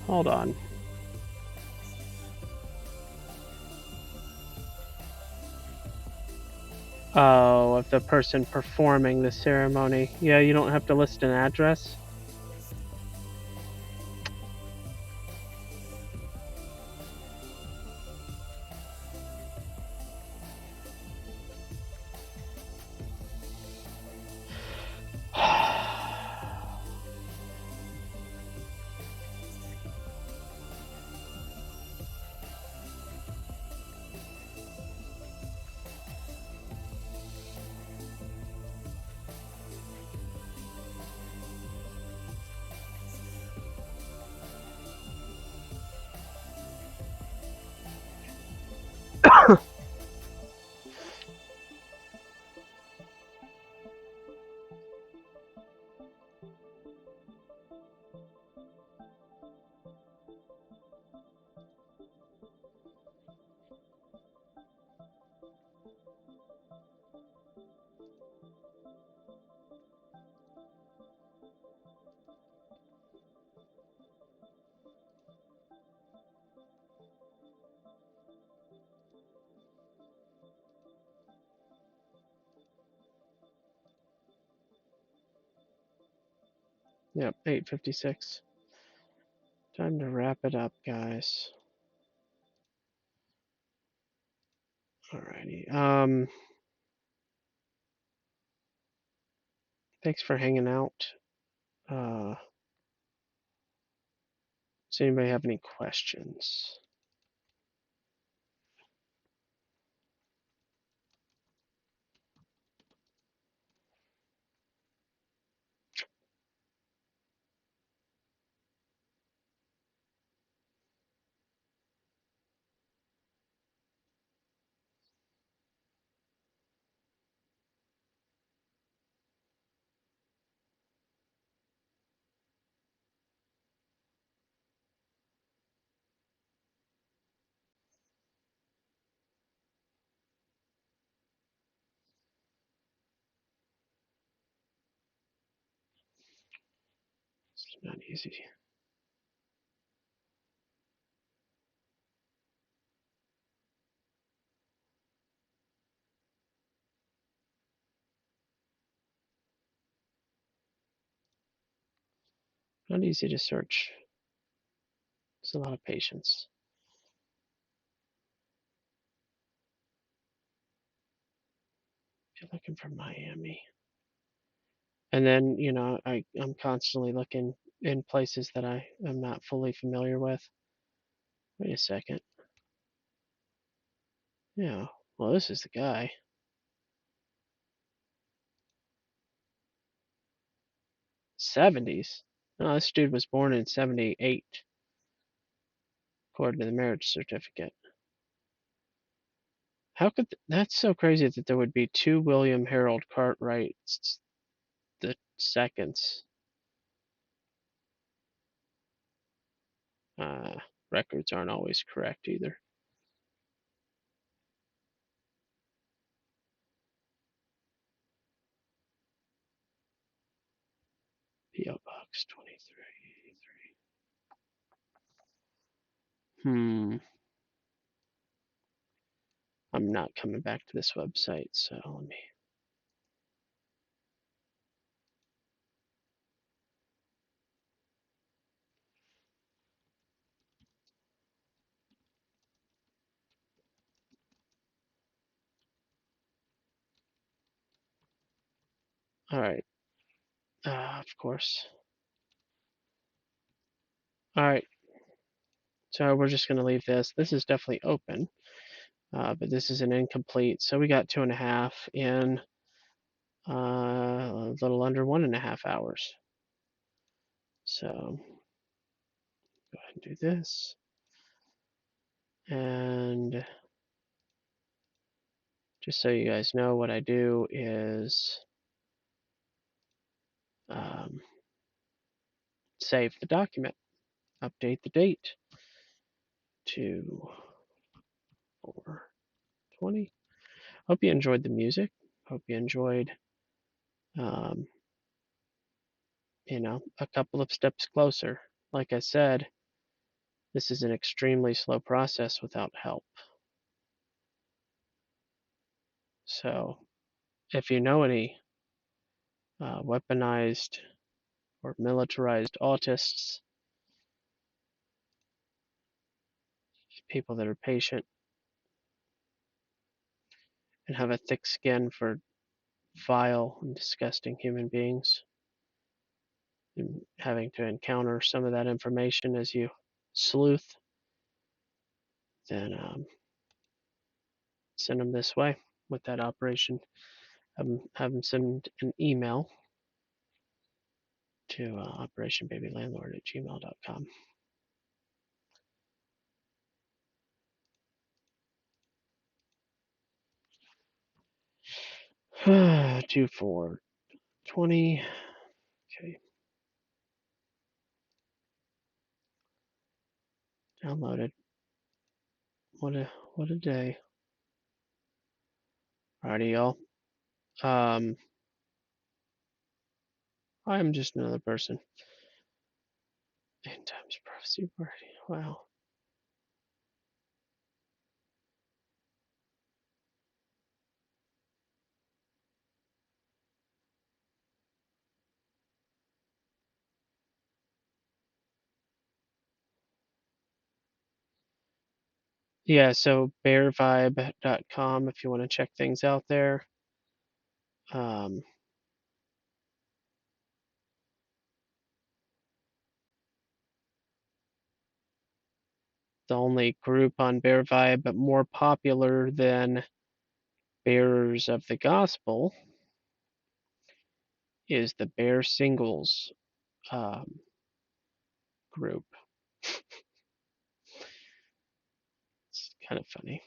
Hold on. Oh, of the person performing the ceremony. Yeah, you don't have to list an address. Yep, 8:56. Time to wrap it up, guys. Alrighty. Thanks for hanging out. Does anybody have any questions? It's not easy. Not easy to search. There's a lot of patience. If you're looking for Miami. And then, I'm constantly looking in places that I am not fully familiar with. Wait a second. Yeah, well, this is the guy. 70s. No, this dude was born in 78, according to the marriage certificate. How could that's so crazy that there would be two William Harold Cartwrights the seconds. Records aren't always correct either. 6:23. I'm not coming back to this website, so let me. All right. Of course. All right. So we're just going to leave this. This is definitely open, but this is an incomplete. So we got 2.5 in a little under 1.5 hours. So go ahead and do this. And just so you guys know, what I do is save the document, update the date to 4/20. Hope you enjoyed the music. Hope you enjoyed, um, a couple of steps closer. Like I said, this is an extremely slow process without help. So if you know any weaponized or militarized autists, people that are patient and have a thick skin for vile and disgusting human beings, and having to encounter some of that information as you sleuth, then send them this way with that operation. Have them send an email to operationbabylandlord@gmail.com. 24/20. Okay, downloaded. What a day. Alrighty, y'all. I'm just another person. End times prophecy party. Wow. Yeah, so bearvibe.com if you want to check things out there. The only group on Bear Vibe but more popular than Bearers of the Gospel is the Bear Singles group. It's kind of funny.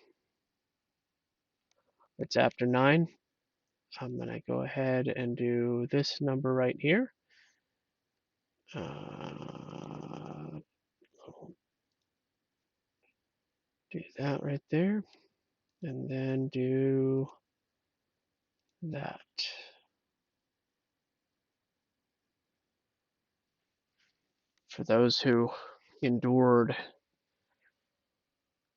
It's after 9. I'm going to go ahead and do this number right here. Do that right there. And then do that. For those who endured,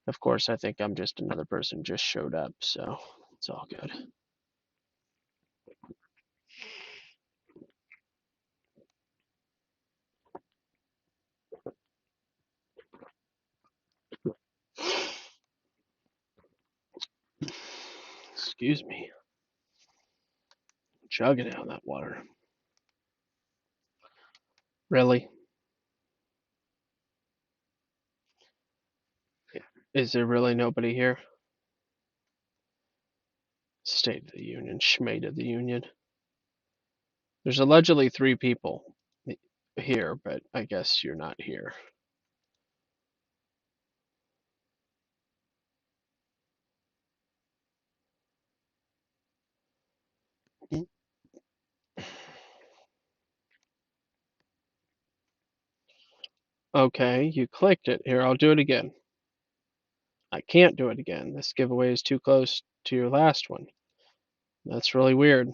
of course, I think I'm just another person just showed up, so it's all good. Excuse me. Chugging down that water. Really? Is there really nobody here? State of the Union, Schmate of the Union. There's allegedly 3 people here, but I guess you're not here. Okay, you clicked it. Here, I'll do it again. I can't do it again. This giveaway is too close to your last one. That's really weird.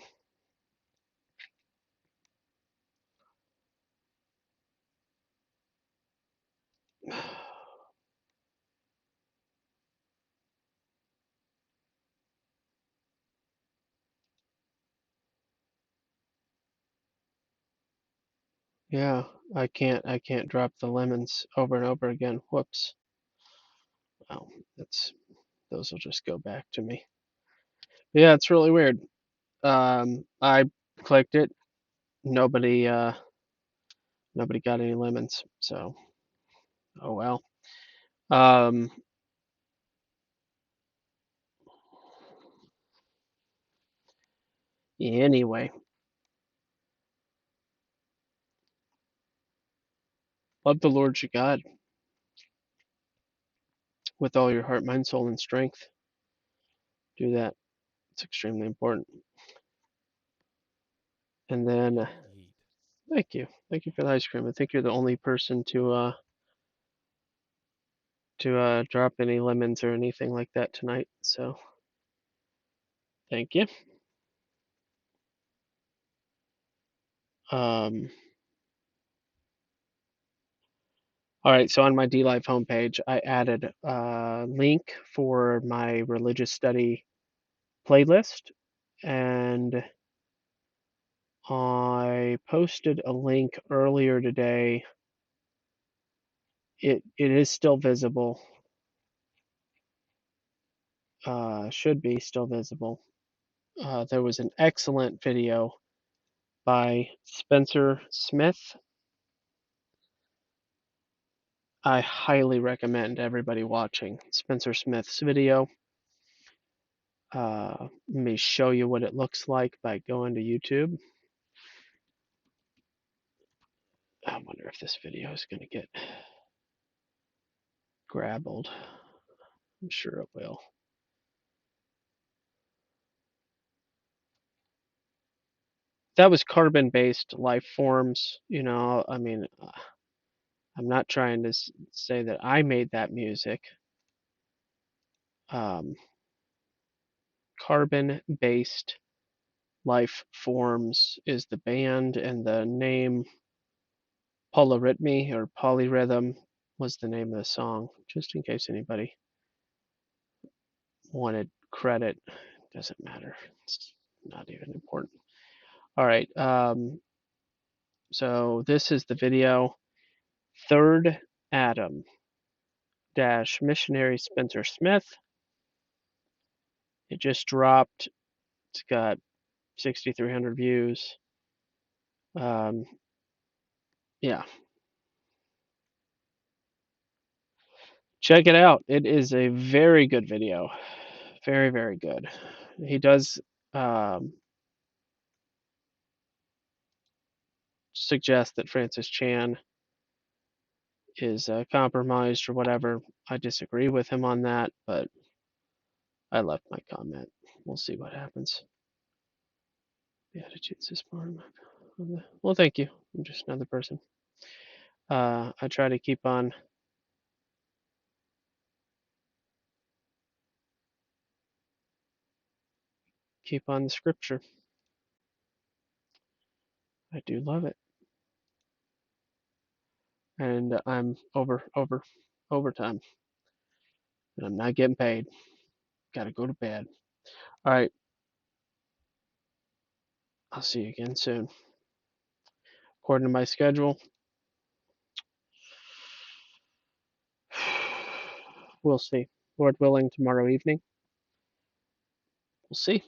Yeah, I can't drop the lemons over and over again. Whoops. Well, that's those will just go back to me. Yeah, it's really weird. I clicked it. Nobody nobody got any lemons. So, oh well. Um anyway, love the Lord your God with all your heart, mind, soul, and strength. Do that. It's extremely important. And then Indeed. thank you. Thank you for the ice cream. I think you're the only person to drop any lemons or anything like that tonight. So, thank you. Um all right, so on my D Live homepage, I added a link for my religious study playlist, and I posted a link earlier today. It is still visible. Should be still visible. There was an excellent video by Spencer Smith. I highly recommend everybody watching Spencer Smith's video. Let me show you what it looks like by going to YouTube. I wonder if this video is going to get grabbled. I'm sure it will. That was carbon-based life forms. I mean, I'm not trying to say that I made that music. Um, Carbon-based life forms is the band, and the name Polyrhythmy or Polyrhythm was the name of the song, just in case anybody wanted credit. Doesn't matter. It's not even important. All right. So this is the video. Third Adam dash missionary Spencer Smith. It just dropped. It's got 6,300 views. Um, yeah, check it out. It is a very good video. Very, very good. He does um, suggest that Francis Chan is compromised or whatever. I disagree with him on that, but I left my comment. We'll see what happens. The attitudes is part of my. Well, thank you. I'm just another person. I try to keep on the scripture. I do love it, and I'm overtime, and I'm not getting paid. Got to go to bed. All right, I'll see you again soon. According to my schedule, we'll see. Lord willing, tomorrow evening, we'll see.